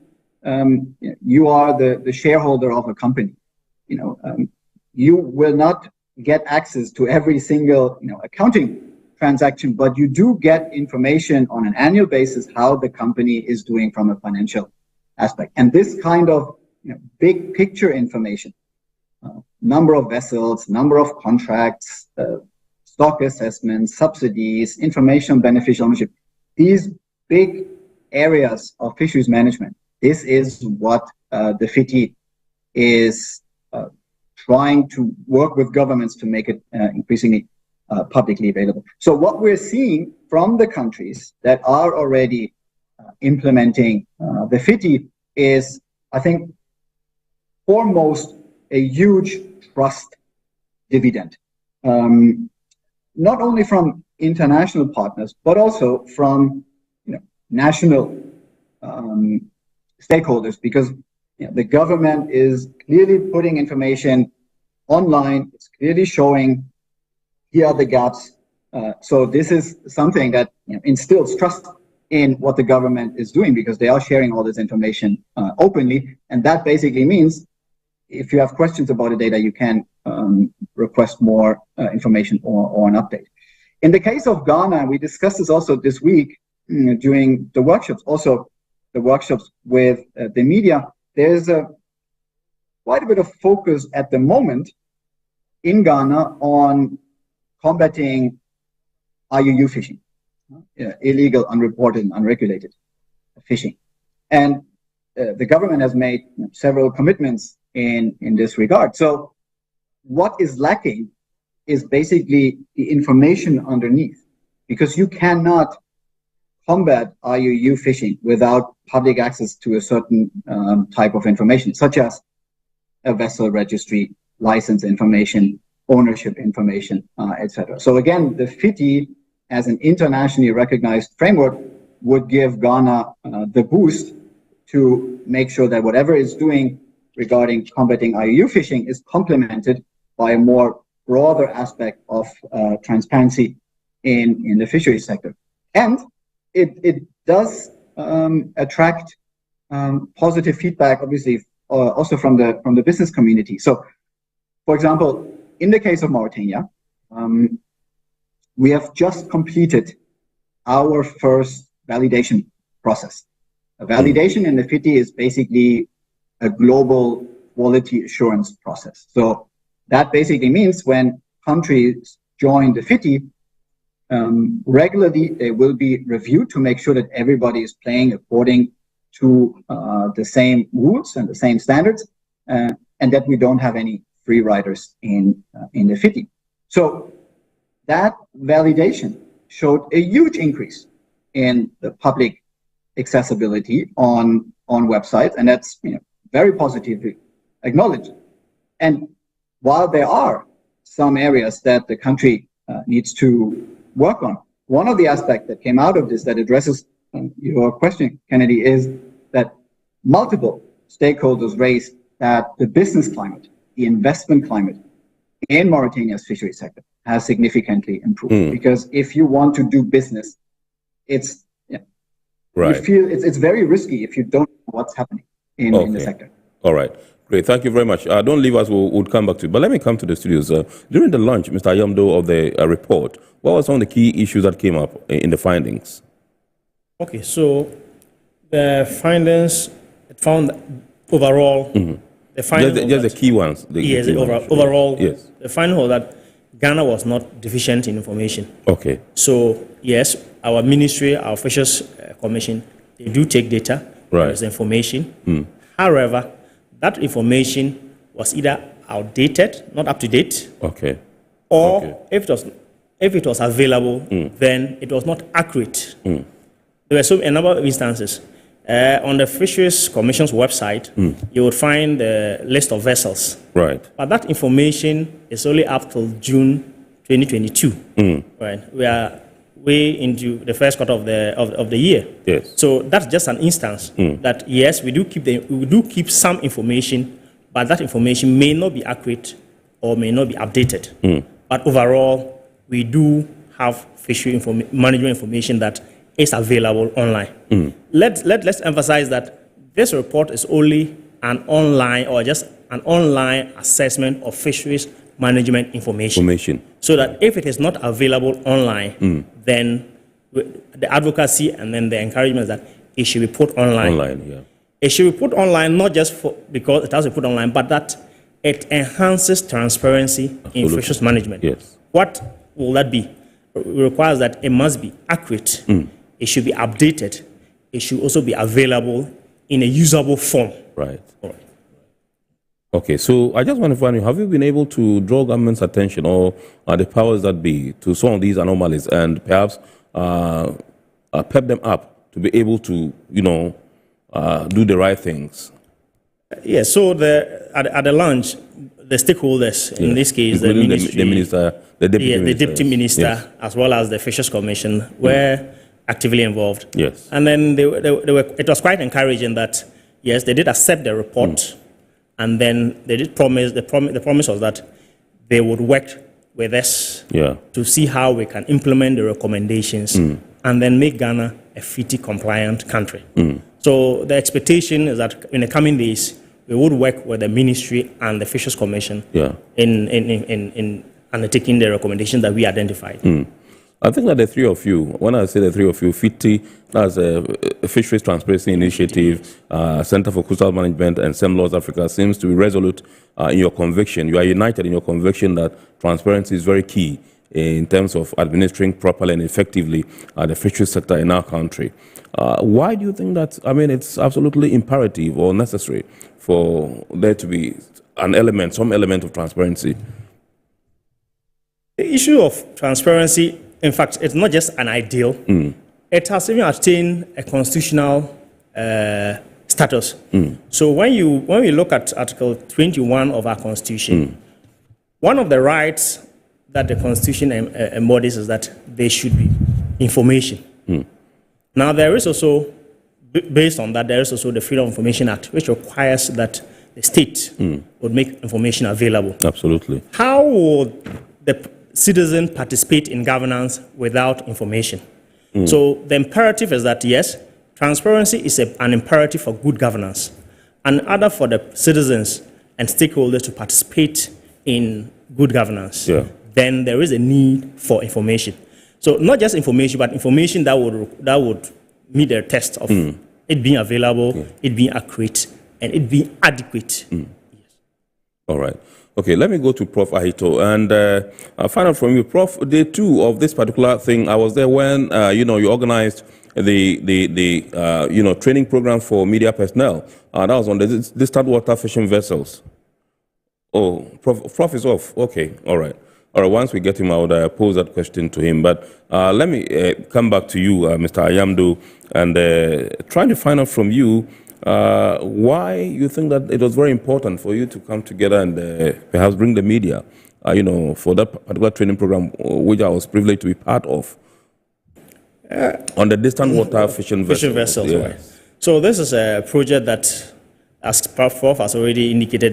you are the shareholder of a company. You will not get access to every single accounting transaction, but you do get information on an annual basis how the company is doing from a financial aspect. And this kind of big picture information, number of vessels, number of contracts, stock assessments, subsidies, information on beneficial ownership, these big areas of fisheries management, this is what the FITI is trying to work with governments to make it increasingly publicly available. So what we're seeing from the countries that are already implementing the FITI is, I think, foremost, a huge trust dividend, not only from international partners, but also from national stakeholders, because the government is clearly putting information online. It's clearly showing here are the gaps. So this is something that instills trust in what the government is doing, because they are sharing all this information openly. And that basically means if you have questions about the data, you can request more information or an update. In the case of Ghana, we discussed this also this week during the workshops, also the workshops with the media. There's quite a bit of focus at the moment in Ghana on combating IUU fishing, illegal, unreported, and unregulated fishing. And the government has made several commitments in this regard. So what is lacking is basically the information underneath, because you cannot combat IUU fishing without public access to a certain type of information, such as a vessel registry, license information, ownership information, etc. So again, the FITI, as an internationally recognized framework, would give Ghana the boost to make sure that whatever it's doing regarding combating IUU fishing is complemented by a more broader aspect of transparency in the fisheries sector. And it does attract positive feedback, obviously, also from the business community. So, for example, in the case of Mauritania, we have just completed our first validation process. A validation in the FITI is basically a global quality assurance process. So that basically means when countries join the FITI, regularly they will be reviewed to make sure that everybody is playing according to the same rules and the same standards, and that we don't have any free riders in the FITI. So that validation showed a huge increase in the public accessibility on websites, and that's very positively acknowledged. And while there are some areas that the country needs to work on, one of the aspects that came out of this that addresses your question, Kennedy, is that multiple stakeholders raised that the business climate, the investment climate in Mauritania's fisheries sector has significantly improved. Because if you want to do business it's right. You feel it's very risky if you don't know what's happening in the sector. All right. Great. Thank you very much. Don't leave us. We'll come back to you. But let me come to the studios. During the launch, Mr. Ayamdo, of the report, what were some of the key issues that came up in the findings? Okay, so the findings, it found overall, the finding just the key ones. Yes, overall, yes. The finding was that Ghana was not deficient in information. Okay. So, yes, our ministry, our Fisheries Commission, they do take data, right. There's information. However, that information was either outdated, not up to date, okay, or if it was available, then it was not accurate. There were a number of instances. On the Fisheries Commission's website, you would find the list of vessels. Right. But that information is only up till June 2022. Right. We are way into the first quarter of the year. Yes. So that's just an instance that yes, we do keep some information, but that information may not be accurate or may not be updated. But overall, we do have fishery management information that is available online. Let's emphasize that this report is only an online or just an online assessment of fisheries management information. So that if it is not available online, then the advocacy and then the encouragement is that it should be put online. It should be put online not just because it has to be put online, but that it enhances transparency in fisheries management. Yes. What will that be? It requires that it must be accurate. It should be updated. It should also be available in a usable form. Right. Okay, so I just want to find out, have you been able to draw government's attention or the powers that be to some of these anomalies and perhaps pep them up to be able to, do the right things? Yes, so at the launch, the stakeholders, in this case, the ministry, the deputy minister, as well as the Fisheries Commission, were actively involved. Yes. And then it was quite encouraging that, yes, they did accept the report. And then they did promise, the promise was that they would work with us to see how we can implement the recommendations and then make Ghana a FITI compliant country. So the expectation is that in the coming days, we would work with the ministry and the Fisheries Commission in undertaking the recommendations that we identified. I think that the three of you, when I say the three of you, FITI, that's a Fisheries Transparency Initiative, Center for Coastal Management, and SEMLAWS Africa, seems to be resolute in your conviction. You are united in your conviction that transparency is very key in terms of administering properly and effectively the fisheries sector in our country. Why do you think that, it's absolutely imperative or necessary for there to be some element of transparency? The issue of transparency, in fact, it's not just an ideal. It has even attained a constitutional status. So when we look at Article 21 of our Constitution, one of the rights that the Constitution embodies is that there should be information. Now, there is also, based on that, there is also the Freedom of Information Act, which requires that the state would make information available. Absolutely. How would the citizen participate in governance without information? So the imperative is that, yes, transparency is an imperative for good governance, and other for the citizens and stakeholders to participate in good governance. Then there is a need for information. So not just information, but information that would meet the test of it being available, it being accurate, and it being adequate. All right. Okay, let me go to Prof. Ahito and I'll find out from you, Prof. Day 2 of this particular thing. I was there when you organized the training program for media personnel. That was on the distant water fishing vessels. Oh, Prof is off. Okay, all right. All right, once we get him out, I'll pose that question to him. But let me come back to you, Mr. Ayamdo, and trying to find out from you why you think that it was very important for you to come together and perhaps bring the media, for that particular training program, which I was privileged to be part of, on the distant water fishing vessels. Right. So this is a project that, as Prof has already indicated,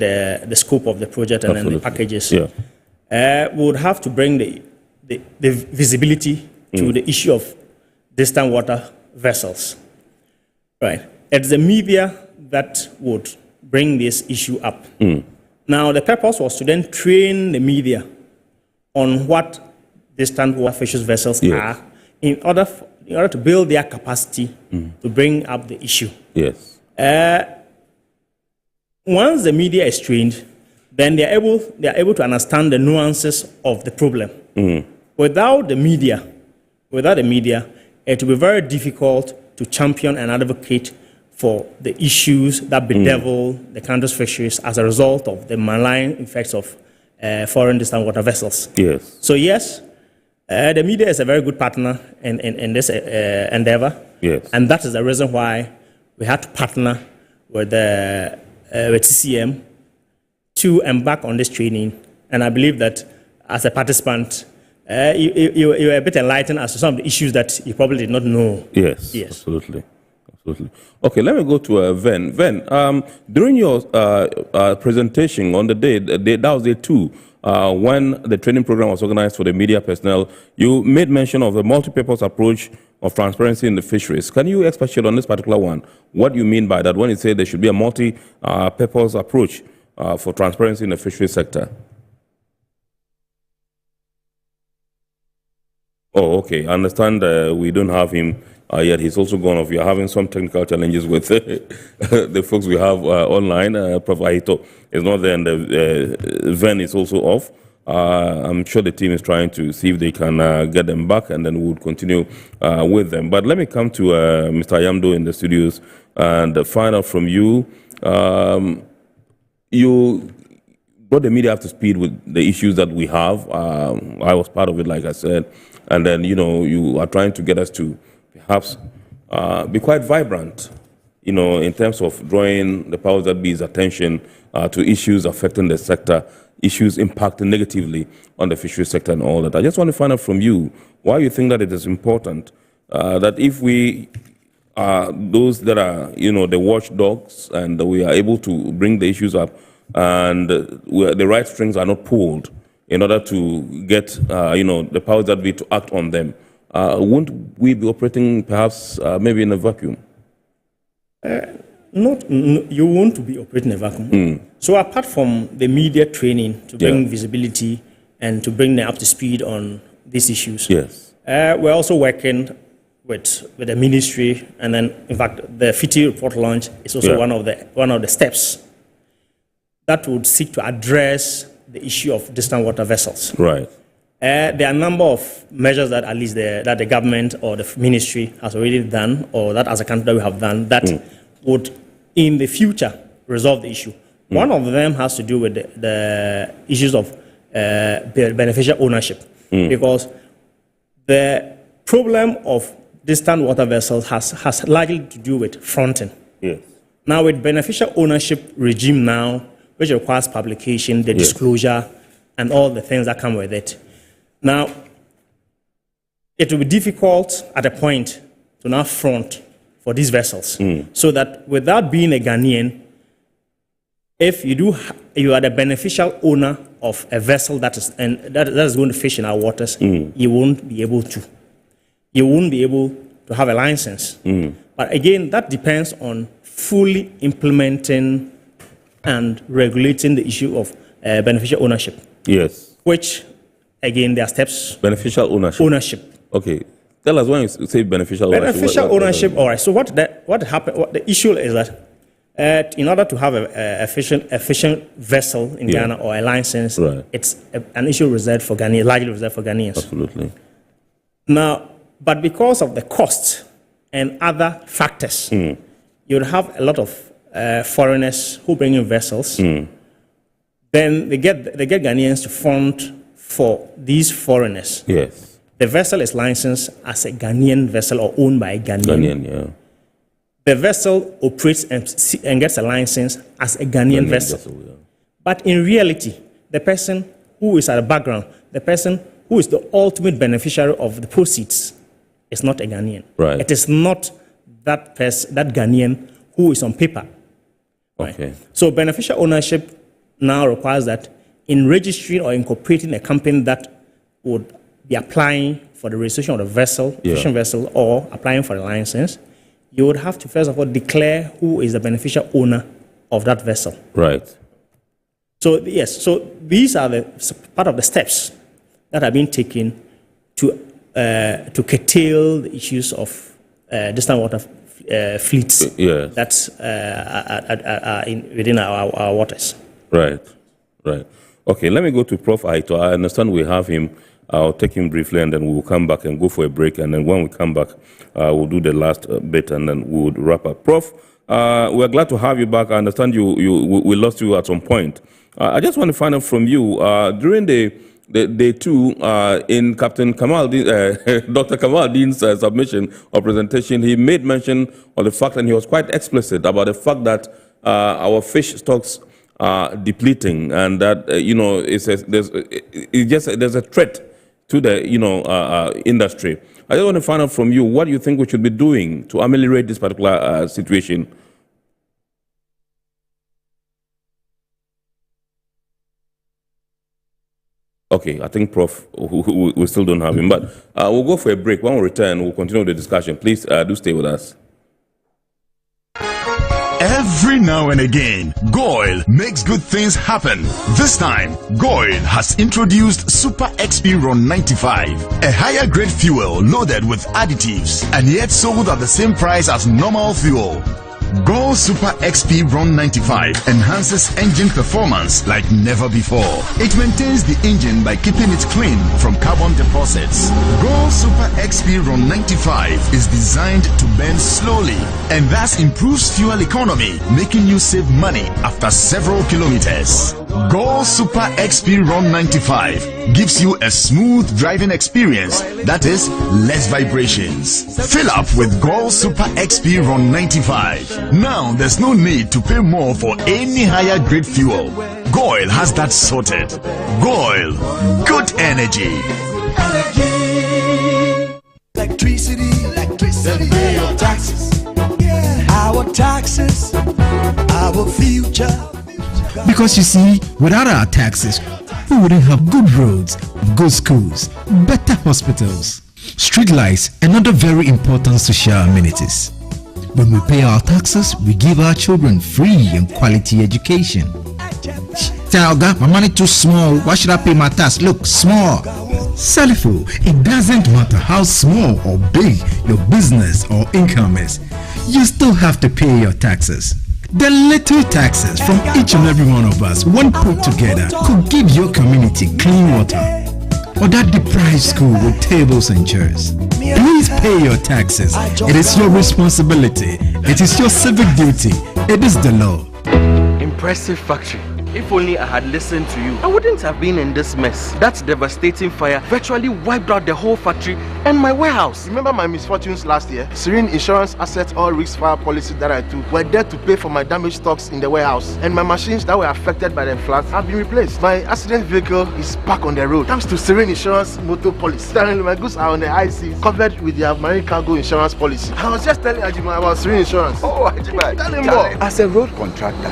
the scope of the project and then the packages. Would have to bring the visibility to the issue of distant water vessels. Right. It's the media that would bring this issue up. Now, the purpose was to then train the media on what distant water fisheries vessels are in order to build their capacity to bring up the issue. Yes. Once the media is trained, then they are able to understand the nuances of the problem. Without the media, it will be very difficult to champion and advocate for the issues that bedevil the country's fisheries as a result of the malign effects of foreign distant water vessels. Yes. So yes, the media is a very good partner in this endeavor. Yes. And that is the reason why we had to partner with TCM to embark on this training. And I believe that as a participant, you were a bit enlightened as to some of the issues that you probably did not know. Yes, absolutely. Okay, let me go to Ven. Ven, during your presentation on the day, that was day 2, when the training program was organized for the media personnel, you made mention of the multi-purpose approach of transparency in the fisheries. Can you expatiate on this particular one? What do you mean by that when you say there should be a multi-purpose approach for transparency in the fisheries sector? Oh, okay. I understand we don't have him yet. He's also gone off. We are having some technical challenges with the folks we have online. Prof. Ahito is not there, and Ven is also off. I'm sure the team is trying to see if they can get them back, and then we'll continue with them. But let me come to Mr. Ayamdo in the studios and find out from you. You brought the media up to speed with the issues that we have. I was part of it, like I said. And then, you are trying to get us to perhaps be quite vibrant, in terms of drawing the powers that be's attention to issues affecting the sector, issues impacting negatively on the fisheries sector and all that. I just want to find out from you why you think that it is important that if we are those that are, the watchdogs, and we are able to bring the issues up and the right strings are not pulled in order to get, the powers that be to act on them, won't we be operating perhaps maybe in a vacuum? You won't be operating a vacuum. So apart from the media training to bring visibility and to bring them up to speed on these issues, we're also working with the ministry, and then in fact the FITI report launch is also one of the steps that would seek to address the issue of distant water vessels. Right. There are a number of measures that at least that the government or the ministry has already done, or that as a country that we have done, that would in the future resolve the issue. One of them has to do with the issues of beneficial ownership, because the problem of distant water vessels has largely to do with fronting. Yes. Now with beneficial ownership regime now, which requires publication, the disclosure, and all the things that come with it. Now, it will be difficult at a point to now front for these vessels, so that without being a Ghanaian, if you are the beneficial owner of a vessel that is going to fish in our waters, you won't be able to. You won't be able to have a license. But again, that depends on fully implementing and regulating the issue of beneficial ownership. Yes. Which, again, there are steps. Beneficial ownership. Okay. Tell us when you say beneficial ownership. Beneficial ownership, all right. So what happened? What the issue is that in order to have a efficient vessel in Ghana or a license, it's an issue reserved for Ghanaians, largely reserved for Ghanaians. Absolutely. Now, but because of the cost and other factors, you'd have a lot of foreigners who bring in vessels. Then they get Ghanaians to fund for these foreigners. Yes. The vessel is licensed as a Ghanaian vessel or owned by a Ghanaian. The vessel operates and gets a license as a Ghanaian vessel. But in reality, the person who is at the background, the person who is the ultimate beneficiary of the proceeds, is not a Ghanaian. Right. It is not that person, that Ghanaian who is on paper. Okay. Right? So beneficial ownership now requires that in registering or incorporating a company that would be applying for the registration of the vessel, fishing vessel, or applying for a license, you would have to first of all declare who is the beneficial owner of that vessel. Right. So yes, so these are the part of the steps that are being taken to curtail the issues of distant water fleets that's within our waters. Right. Okay, let me go to Prof. Aito. I understand we have him. I'll take him briefly, and then we'll come back and go for a break. And then when we come back, we'll do the last bit, and then we'll wrap up. Prof, we're glad to have you back. I understand we lost you at some point. I just want to find out from you, during the day two, in Captain Kamal, Dr. Kamal Dean's submission or presentation, he made mention of the fact, and he was quite explicit about the fact that our fish stocks are depleting, and that there's a threat to the industry. I just want to find out from you, what do you think we should be doing to ameliorate this particular situation? Okay, I think Prof, we still don't have him, but we'll go for a break. When we return, we'll continue the discussion. Please do stay with us. Every now and again, Goil makes good things happen. This time, Goil has introduced Super XP Ron 95, a higher grade fuel loaded with additives and yet sold at the same price as normal fuel. Goil Super XP Ron 95 enhances engine performance like never before. It maintains the engine by keeping it clean from carbon deposits. Goil Super XP Ron 95 is designed to burn slowly and thus improves fuel economy, making you save money after several kilometers. Goil Super XP Ron 95 gives you a smooth driving experience, that is, less vibrations. Fill up with Goil Super XP Ron 95. Now there's no need to pay more for any higher grade fuel. Goil has that sorted. Goil, good energy. Electricity, then pay your taxes. Our taxes, our future. Because you see, without our taxes, we wouldn't have good roads, good schools, better hospitals, street lights, and other very important social amenities. When we pay our taxes, we give our children free and quality education. Talga, my money too small. Why should I pay my tax? Look, small. Salifo, it doesn't matter how small or big your business or income is. You still have to pay your taxes. The little taxes from each and every one of us, when put together, could give your community clean water or that deprived school with tables and chairs. Please pay your taxes. It is your responsibility. It is your civic duty. It is the law. Impressive factory. If only I had listened to you, I wouldn't have been in this mess. That devastating fire virtually wiped out the whole factory and my warehouse. Remember my misfortunes last year? Serene Insurance Asset All Risk Fire policy that I took were there to pay for my damaged stocks in the warehouse, and my machines that were affected by the floods have been replaced. My accident vehicle is back on the road thanks to Serene Insurance motor policy. My goods are on the IC, covered with their marine cargo insurance policy. I was just telling Ajima about Serene Insurance. Oh, Ajima, tell him more. As a road contractor,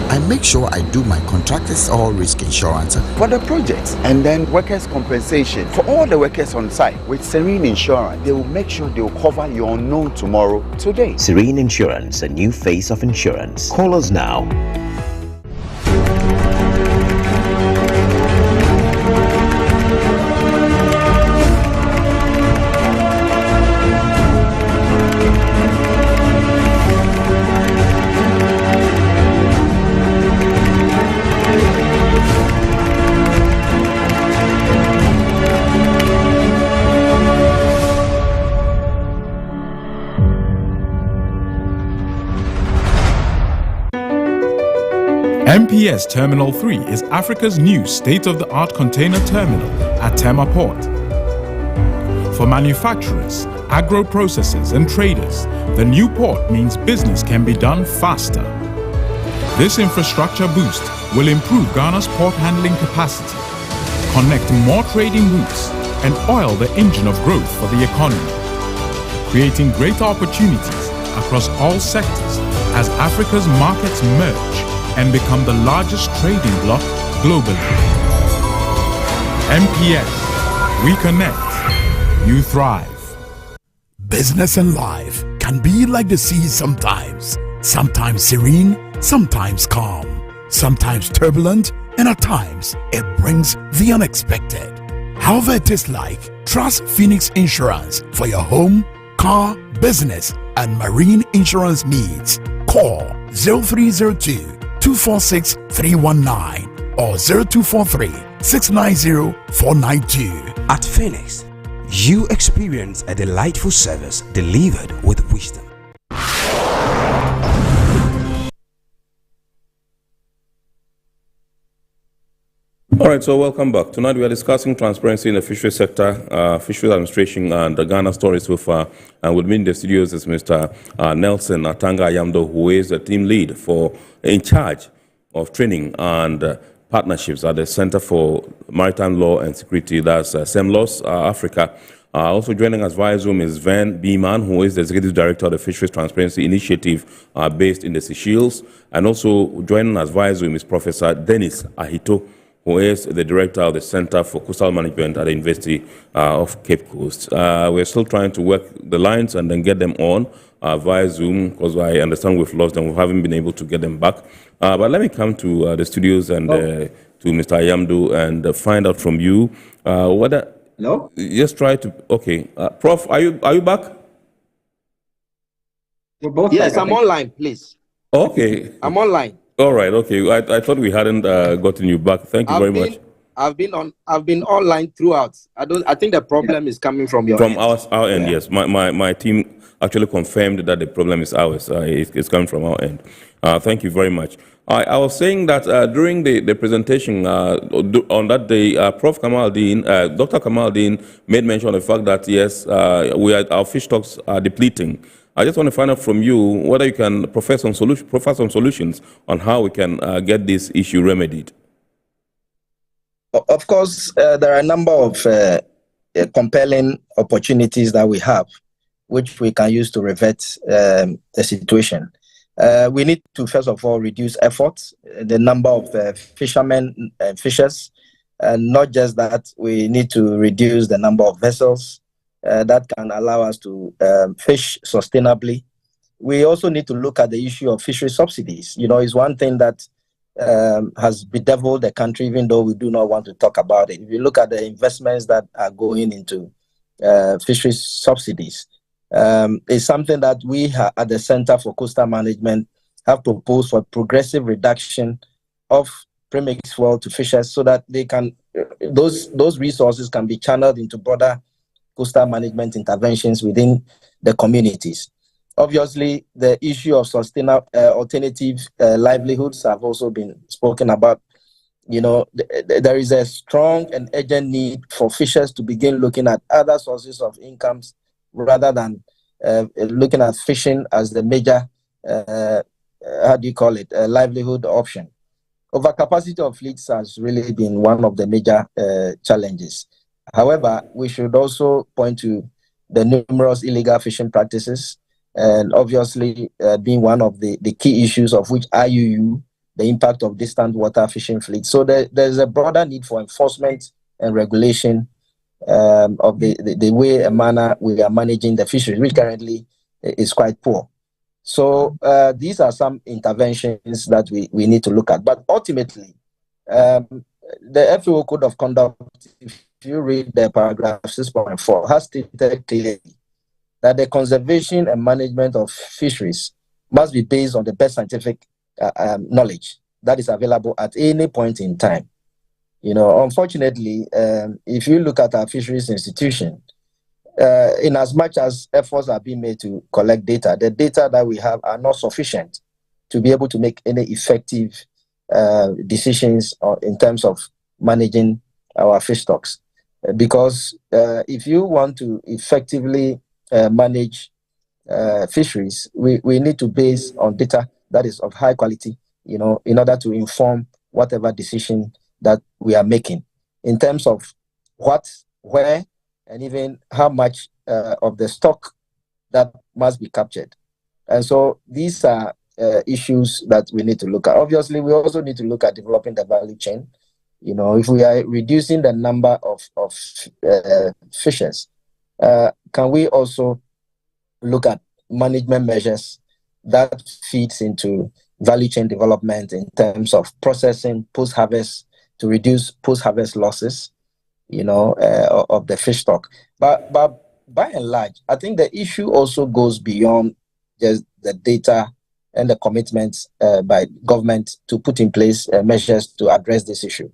I make sure I do my contractors all risk insurance for the projects, and then workers' compensation for all the workers on site. With Serene Insurance, they will make sure they will cover your unknown tomorrow today. Serene Insurance, a new face of insurance. Call us now. MPS Terminal 3 is Africa's new state-of-the-art container terminal at Tema Port. For manufacturers, agro-processors and traders, the new port means business can be done faster. This infrastructure boost will improve Ghana's port handling capacity, connect more trading routes, and oil the engine of growth for the economy, creating greater opportunities across all sectors as Africa's markets merge and become the largest trading bloc globally. MPS, we connect. you thrive. Business and life can be like the sea sometimes. Sometimes serene, sometimes calm, sometimes turbulent, and at times it brings the unexpected. However it is like, trust Phoenix Insurance for your home, car, business, and marine insurance needs. Call 0302-246-319 or 0243-690-492. At Phoenix, you experience a delightful service delivered with wisdom. All right, so welcome back. Tonight we are discussing transparency in the fisheries sector, fisheries administration, and the Ghana story so far. And with me in the studios is Mr. Nelson Atanga Ayamdo, who is the team lead in charge of training and partnerships at the Center for Maritime Law and Security, that's SEMLOS Africa. Also joining us via Zoom is Van Beeman, who is the Executive Director of the Fisheries Transparency Initiative based in the Seychelles. And also joining us via Zoom is Professor Dennis Ahito, who is the Director of the Center for Coastal Management at the University of Cape Coast. We're still trying to work the lines and then get them on via Zoom, because I understand we've lost them. We haven't been able to get them back. But let me come to the studios and to Mr. Ayamdo and find out from you whether... Hello? Just try to... Okay. Prof, are you back? We're both Yes, back, I'm online, please. Okay. I'm online. All right. Okay. I thought we hadn't gotten you back. Thank you very much. I've been online throughout. I think the problem is coming from your end. Our end, yes. My team actually confirmed that the problem is ours. It's coming from our end. Thank you very much. I was saying that during the presentation on that day, Prof. Kamaldeen, Dr. Kamaldeen made mention of the fact that yes, our fish stocks are depleting. I just want to find out from you whether you can profess some solutions on how we can get this issue remedied. Of course, there are a number of compelling opportunities that we have, which we can use to revert the situation. We need to, first of all, reduce efforts, the number of fishermen and fishers. And not just that, we need to reduce the number of vessels that can allow us to fish sustainably. We also need to look at the issue of fishery subsidies. You know, it's one thing that has bedeviled the country, even though we do not want to talk about it. If you look at the investments that are going into fishery subsidies, it's something that we at the Center for Coastal Management have proposed for progressive reduction of premix fuel to fishers so that they can those resources can be channeled into broader coastal management interventions within the communities. Obviously, the issue of sustainable alternative livelihoods have also been spoken about. You know, there is a strong and urgent need for fishers to begin looking at other sources of incomes rather than looking at fishing as the major, livelihood option. Overcapacity of fleets has really been one of the major challenges. However, we should also point to the numerous illegal fishing practices, and obviously being one of the key issues of which IUU, the impact of distant water fishing fleets. So there's a broader need for enforcement and regulation of the way and manner we are managing the fisheries, which currently is quite poor. So these are some interventions that we need to look at. But ultimately, the FAO Code of Conduct, if you read the paragraph 6.4, has stated clearly that the conservation and management of fisheries must be based on the best scientific knowledge that is available at any point in time. You know, unfortunately, if you look at our fisheries institution, in as much as efforts are being made to collect data, the data that we have are not sufficient to be able to make any effective decisions in terms of managing our fish stocks. Because if you want to effectively manage fisheries, we need to base on data that is of high quality, you know, in order to inform whatever decision that we are making in terms of what, where, and even how much of the stock that must be captured. And so these are issues that we need to look at. Obviously, we also need to look at developing the value chain. You know, if we are reducing the number of fishers, can we also look at management measures that feeds into value chain development in terms of processing post-harvest to reduce post-harvest losses, of the fish stock. But by and large, I think the issue also goes beyond just the data and the commitments by government to put in place measures to address this issue.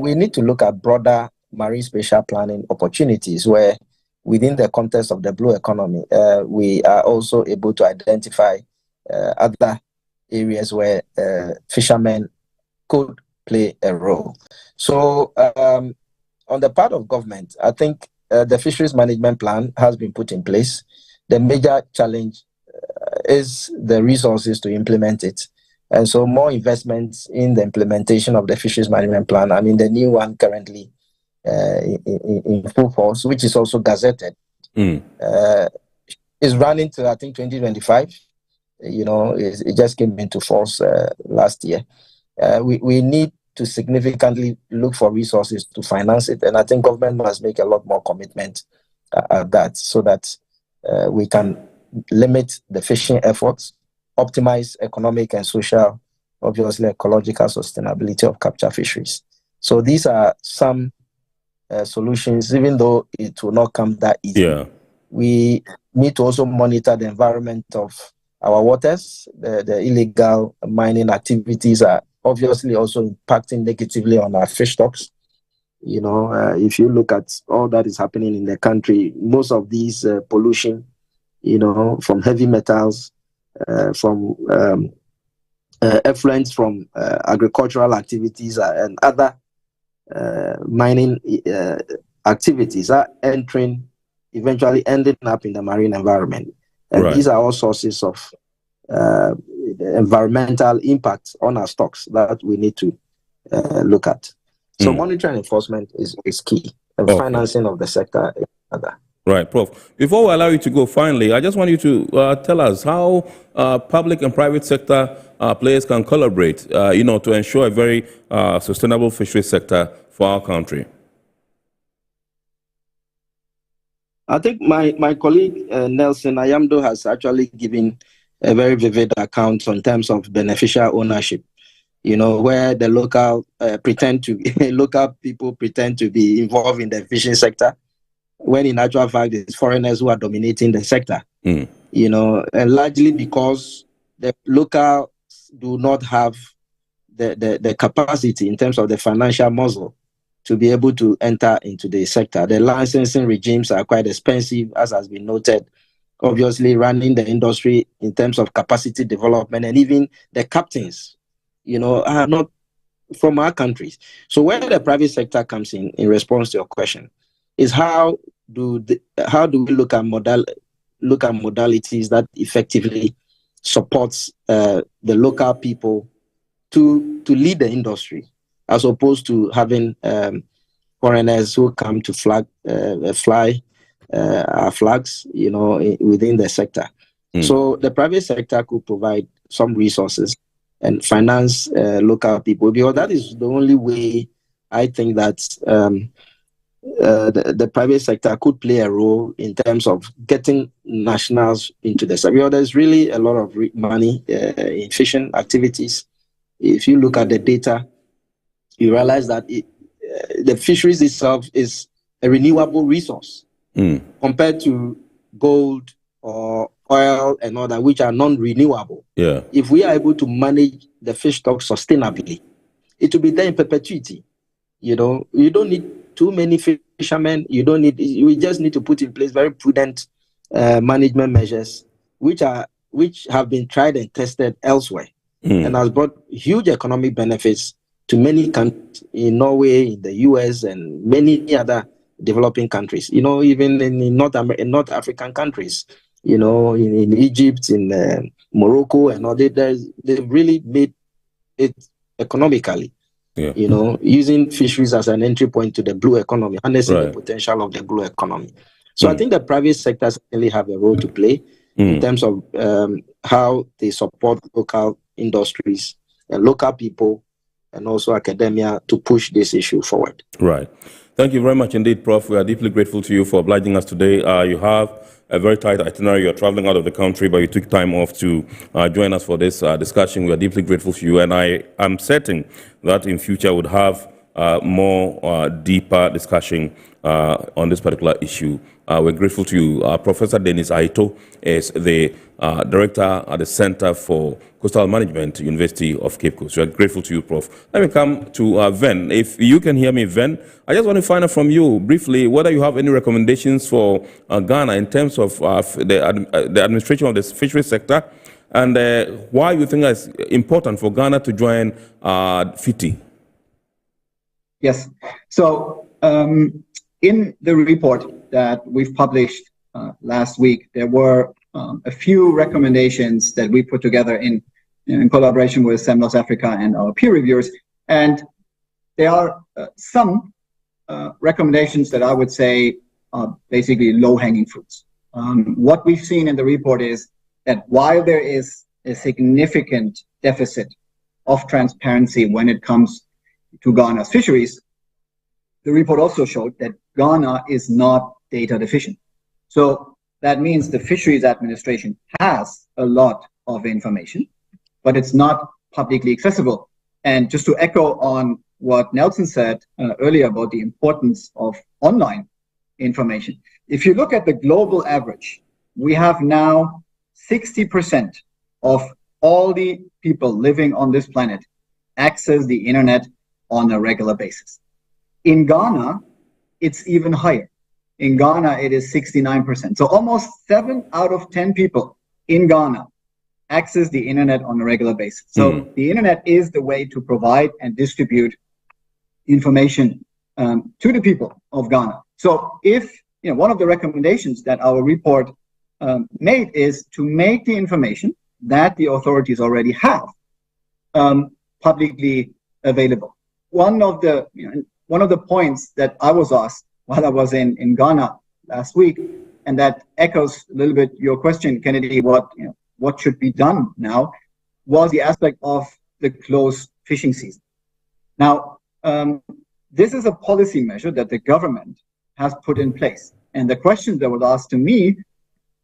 We need to look at broader marine spatial planning opportunities where, within the context of the blue economy, we are also able to identify other areas where fishermen could play a role. So on the part of government, I think the fisheries management plan has been put in place. The major challenge is the resources to implement it. And so more investments in the implementation of the fisheries management plan, I mean the new one currently in full force, which is also gazetted, is running to, I think, 2025. It just came into force last year. We need to significantly look for resources to finance it. And I think government must make a lot more commitment at that so that we can limit the fishing efforts, optimize economic and social, obviously ecological sustainability of capture fisheries. So these are some solutions, even though it will not come that easy. Yeah. We need to also monitor the environment of our waters. The illegal mining activities are obviously also impacting negatively on our fish stocks. If you look at all that is happening in the country, most of these pollution, from heavy metals, from effluents from agricultural activities and other mining activities are eventually ending up in the marine environment. And these are all sources of environmental impact on our stocks that we need to look at. So monitoring and enforcement is key. And financing of the sector is another. Right, Prof. Before we allow you to go, finally, I just want you to tell us how public and private sector players can collaborate, to ensure a very sustainable fishery sector for our country. I think my colleague Nelson Ayamdo has actually given a very vivid account in terms of beneficial ownership, where the local people pretend to be involved in the fishing sector, when in actual fact it's foreigners who are dominating the sector. And largely because the locals do not have the capacity in terms of the financial muscle to be able to enter into the sector. The licensing regimes are quite expensive, as has been noted. Obviously, running the industry in terms of capacity development, and even the captains, are not from our countries. So where the private sector comes in response to your question, is how do we look at modalities that effectively supports the local people to lead the industry, as opposed to having foreigners who come to fly our flags, within the sector. So the private sector could provide some resources and finance local people, because that is the only way I think that the private sector could play a role in terms of getting nationals into the sector. There's really a lot of money in fishing activities. If you look at the data, you realize that the fisheries itself is a renewable resource compared to gold or oil and all that, which are non-renewable. Yeah. If we are able to manage the fish stock sustainably, it will be there in perpetuity. You don't need too many fishermen. We just need to put in place very prudent management measures, which have been tried and tested elsewhere, and has brought huge economic benefits to many countries in Norway, in the US, and many other developing countries. Even in North African countries, in Egypt, in Morocco, and all that, they've really made it economically. Yeah. Using fisheries as an entry point to the blue economy, harnessing the potential of the blue economy. So I think the private sector certainly have a role to play in terms of how they support local industries and local people and also academia to push this issue forward. Right. Thank you very much indeed, Prof. We are deeply grateful to you for obliging us today. You have a very tight itinerary. You're traveling out of the country, but you took time off to join us for this discussion. We are deeply grateful to you, and I am certain that in future we'll have more deeper discussion on this particular issue. We're grateful to you. Professor Dennis Aito is the Director at the Center for Coastal Management, University of Cape Coast. We are grateful to you, Prof. Let me come to Ven. If you can hear me, Ven, I just want to find out from you briefly whether you have any recommendations for Ghana in terms of the administration of the fisheries sector, and why you think it's important for Ghana to join FITI. Yes. So in the report that we've published last week, there were a few recommendations that we put together in collaboration with SEMLOS Africa and our peer reviewers. And there are some recommendations that I would say are basically low-hanging fruits. What we've seen in the report is that while there is a significant deficit of transparency when it comes to Ghana's fisheries, the report also showed that Ghana is not data deficient. So that means the Fisheries Administration has a lot of information, but it's not publicly accessible. And just to echo on what Nelson said earlier about the importance of online information, if you look at the global average, we have now 60% of all the people living on this planet access the internet on a regular basis. In Ghana, it's even higher. In Ghana, it is 69%. So almost 7 out of 10 people in Ghana access the internet on a regular basis. So the internet is the way to provide and distribute information to the people of Ghana. So if, one of the recommendations that our report made is to make the information that the authorities already have publicly available. One of the points that I was asked while I was in Ghana last week, and that echoes a little bit your question, Kennedy, what should be done now, was the aspect of the closed fishing season. Now, this is a policy measure that the government has put in place. And the question that was asked to me,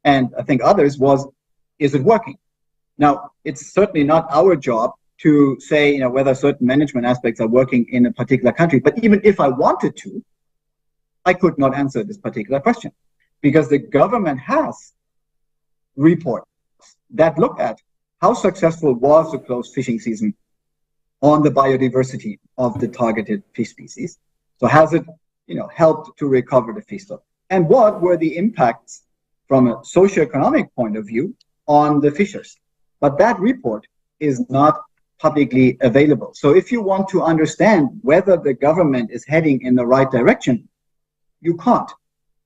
and I think others, was, is it working? Now, it's certainly not our job to say, whether certain management aspects are working in a particular country. But even if I wanted to, I could not answer this particular question, because the government has reports that look at how successful was the closed fishing season on the biodiversity of the targeted fish species. So has it, helped to recover the fish stock? And what were the impacts from a socioeconomic point of view on the fishers? But that report is not publicly available. So if you want to understand whether the government is heading in the right direction, you can't,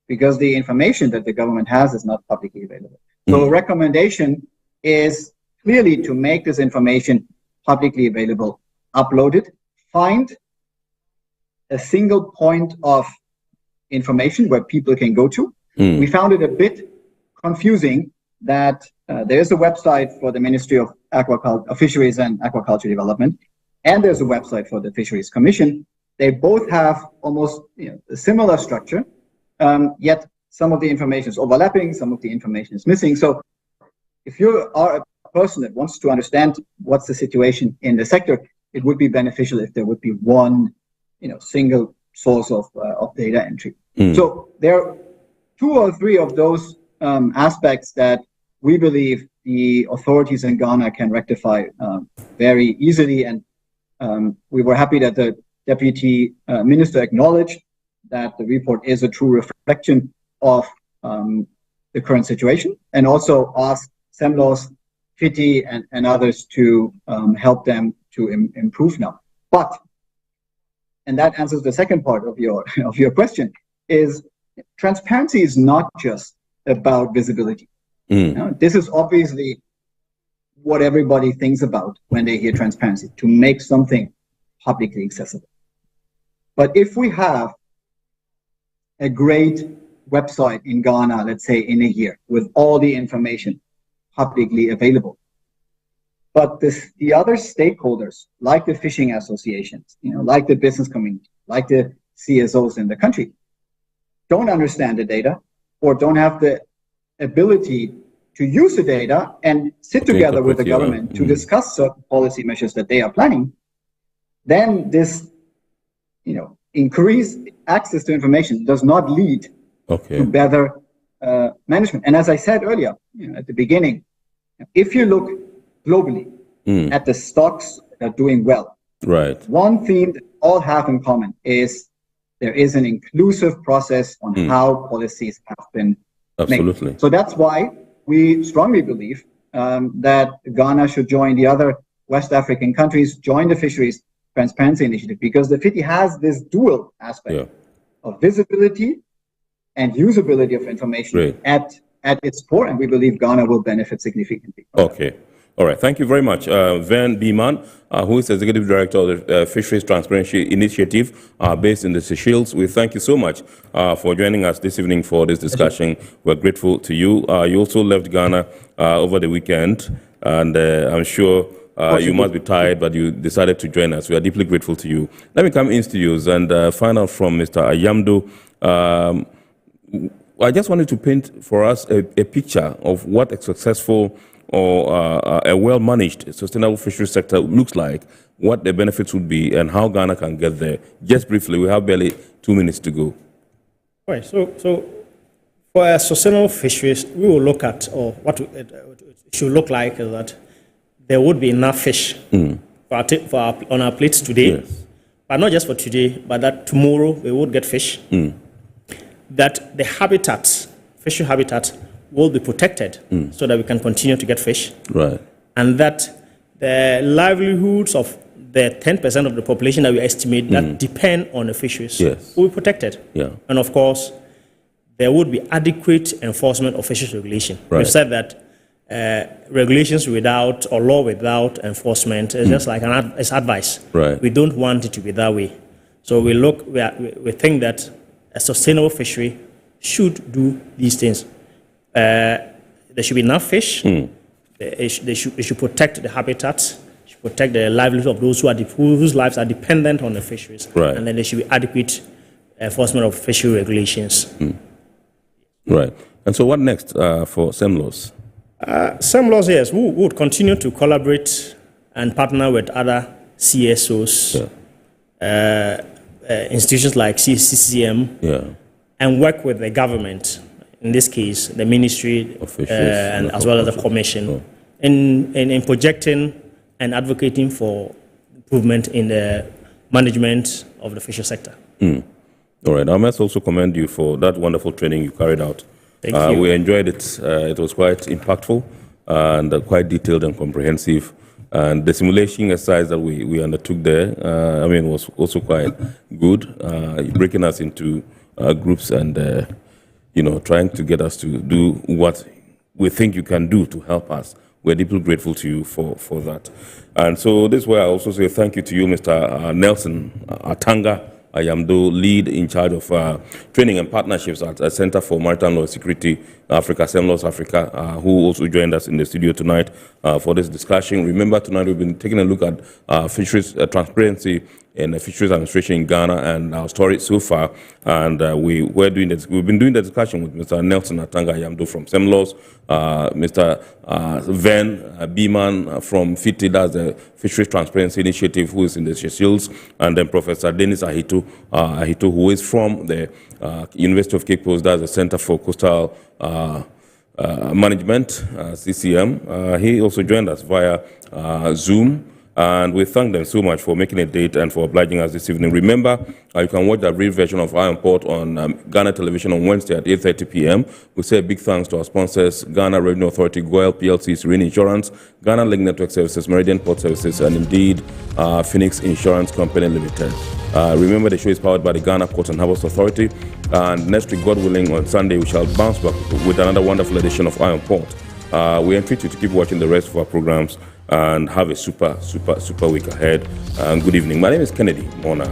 because the information that the government has is not publicly available. So a recommendation is clearly to make this information publicly available, upload it, find a single point of information where people can go to. We found it a bit confusing that there's a website for the Ministry of Fisheries and Aquaculture Development, and there's a website for the Fisheries Commission. They both have almost a similar structure, yet some of the information is overlapping, some of the information is missing. So if you are a person that wants to understand what's the situation in the sector, it would be beneficial if there would be one single source of data entry. So there are 2 or 3 of those aspects that we believe the authorities in Ghana can rectify very easily. And we were happy that the Deputy Minister acknowledged that the report is a true reflection of the current situation, and also asked SEMLOS, FITI, and others to help them to improve now. But, and that answers the second part of your question, is transparency is not just about visibility. This is obviously what everybody thinks about when they hear transparency, to make something publicly accessible. But if we have a great website in Ghana, let's say in a year, with all the information publicly available, But the other stakeholders, like the fishing associations, like the business community, like the CSOs in the country, don't understand the data or don't have the ability to use the data and sit together with the government to discuss certain policy measures that they are planning, then this, increased access to information does not lead to better management. And as I said earlier, at the beginning, if you look globally at the stocks that are doing well, right, one theme that all have in common is there is an inclusive process on how policies have been made. So that's why we strongly believe that Ghana should join the other West African countries, join the Fisheries Transparency Initiative, because the FITI has this dual aspect of visibility and usability of information at its core, and we believe Ghana will benefit significantly. Okay. All right. Thank you very much. Van Beeman, who is Executive Director of the Fisheries Transparency Initiative based in the Seychelles. We thank you so much for joining us this evening for this discussion. We're grateful to you. You also left Ghana over the weekend, and I'm sure you must be tired, but you decided to join us. We are deeply grateful to you. Let me come in studios and find out from Mr. Ayamdo. I just wanted to paint for us a picture of what a successful or a well-managed sustainable fisheries sector looks like, what the benefits would be, and how Ghana can get there. Just briefly, we have barely 2 minutes to go. All right, so for a sustainable fisheries, we will look at, or what it should look like is that there would be enough fish on our plates today, but not just for today, but that tomorrow we would get fish, that the habitats, fishery habitats, will be protected so that we can continue to get fish. Right. And that the livelihoods of the 10% of the population that we estimate that depend on the fisheries will be protected. Yeah. And of course, there would be adequate enforcement of fisheries regulation. Right. We've said that regulations without or law without enforcement is just like it's advice. Right. We don't want it to be that way. So we think that a sustainable fishery should do these things. There should be enough fish. They should protect the habitats, should protect the livelihood of those whose lives are dependent on the fisheries. Right. And then there should be adequate enforcement of fishery regulations. Right. And so what next for SEMLOS? SEMLOS, yes, we would continue to collaborate and partner with other CSOs, institutions like CCM, and work with the government. In this case, the Ministry and as well as the Commission, in projecting and advocating for improvement in the management of the fishery sector. All right. I must also commend you for that wonderful training you carried out. Thank you. We enjoyed it. It was quite impactful and quite detailed and comprehensive. And the simulation exercise that we undertook there, was also quite good, breaking us into groups and trying to get us to do what we think you can do to help us. We're deeply grateful to you for that. And so this is where I also say thank you to you, Mr. Nelson Atanga Ayamdo, lead in charge of training and partnerships at Center for Maritime Law and Security Africa, SEMLOS Africa, who also joined us in the studio tonight for this discussion. Remember, tonight we've been taking a look at fisheries transparency in the fisheries administration in Ghana and our story so far. And we've been doing the discussion with Mr. Nelson Atanga Ayamdo from SEMLOS, Mr. Van Beeman from FITI, that's the Fisheries Transparency Initiative, who is in the Seychelles, and then Professor Dennis Ahito, who is from the University of Cape Coast, that's the Center for Coastal Management, CCM. He also joined us via Zoom. And we thank them so much for making a date and for obliging us this evening. Remember, you can watch the brief version of Iron Port on Ghana Television on Wednesday at 8:30 p.m. We say a big thanks to our sponsors, Ghana Revenue Authority, GOIL PLC, Serene Insurance, Ghana Link Network Services, Meridian Port Services, and indeed Phoenix Insurance Company Limited. Remember, the show is powered by the Ghana Port and Harbours Authority. And next week, God willing, on Sunday, we shall bounce back with another wonderful edition of Iron Port. We entreat you to keep watching the rest of our programs and have a super week ahead. And good evening. My name is Kennedy Mona.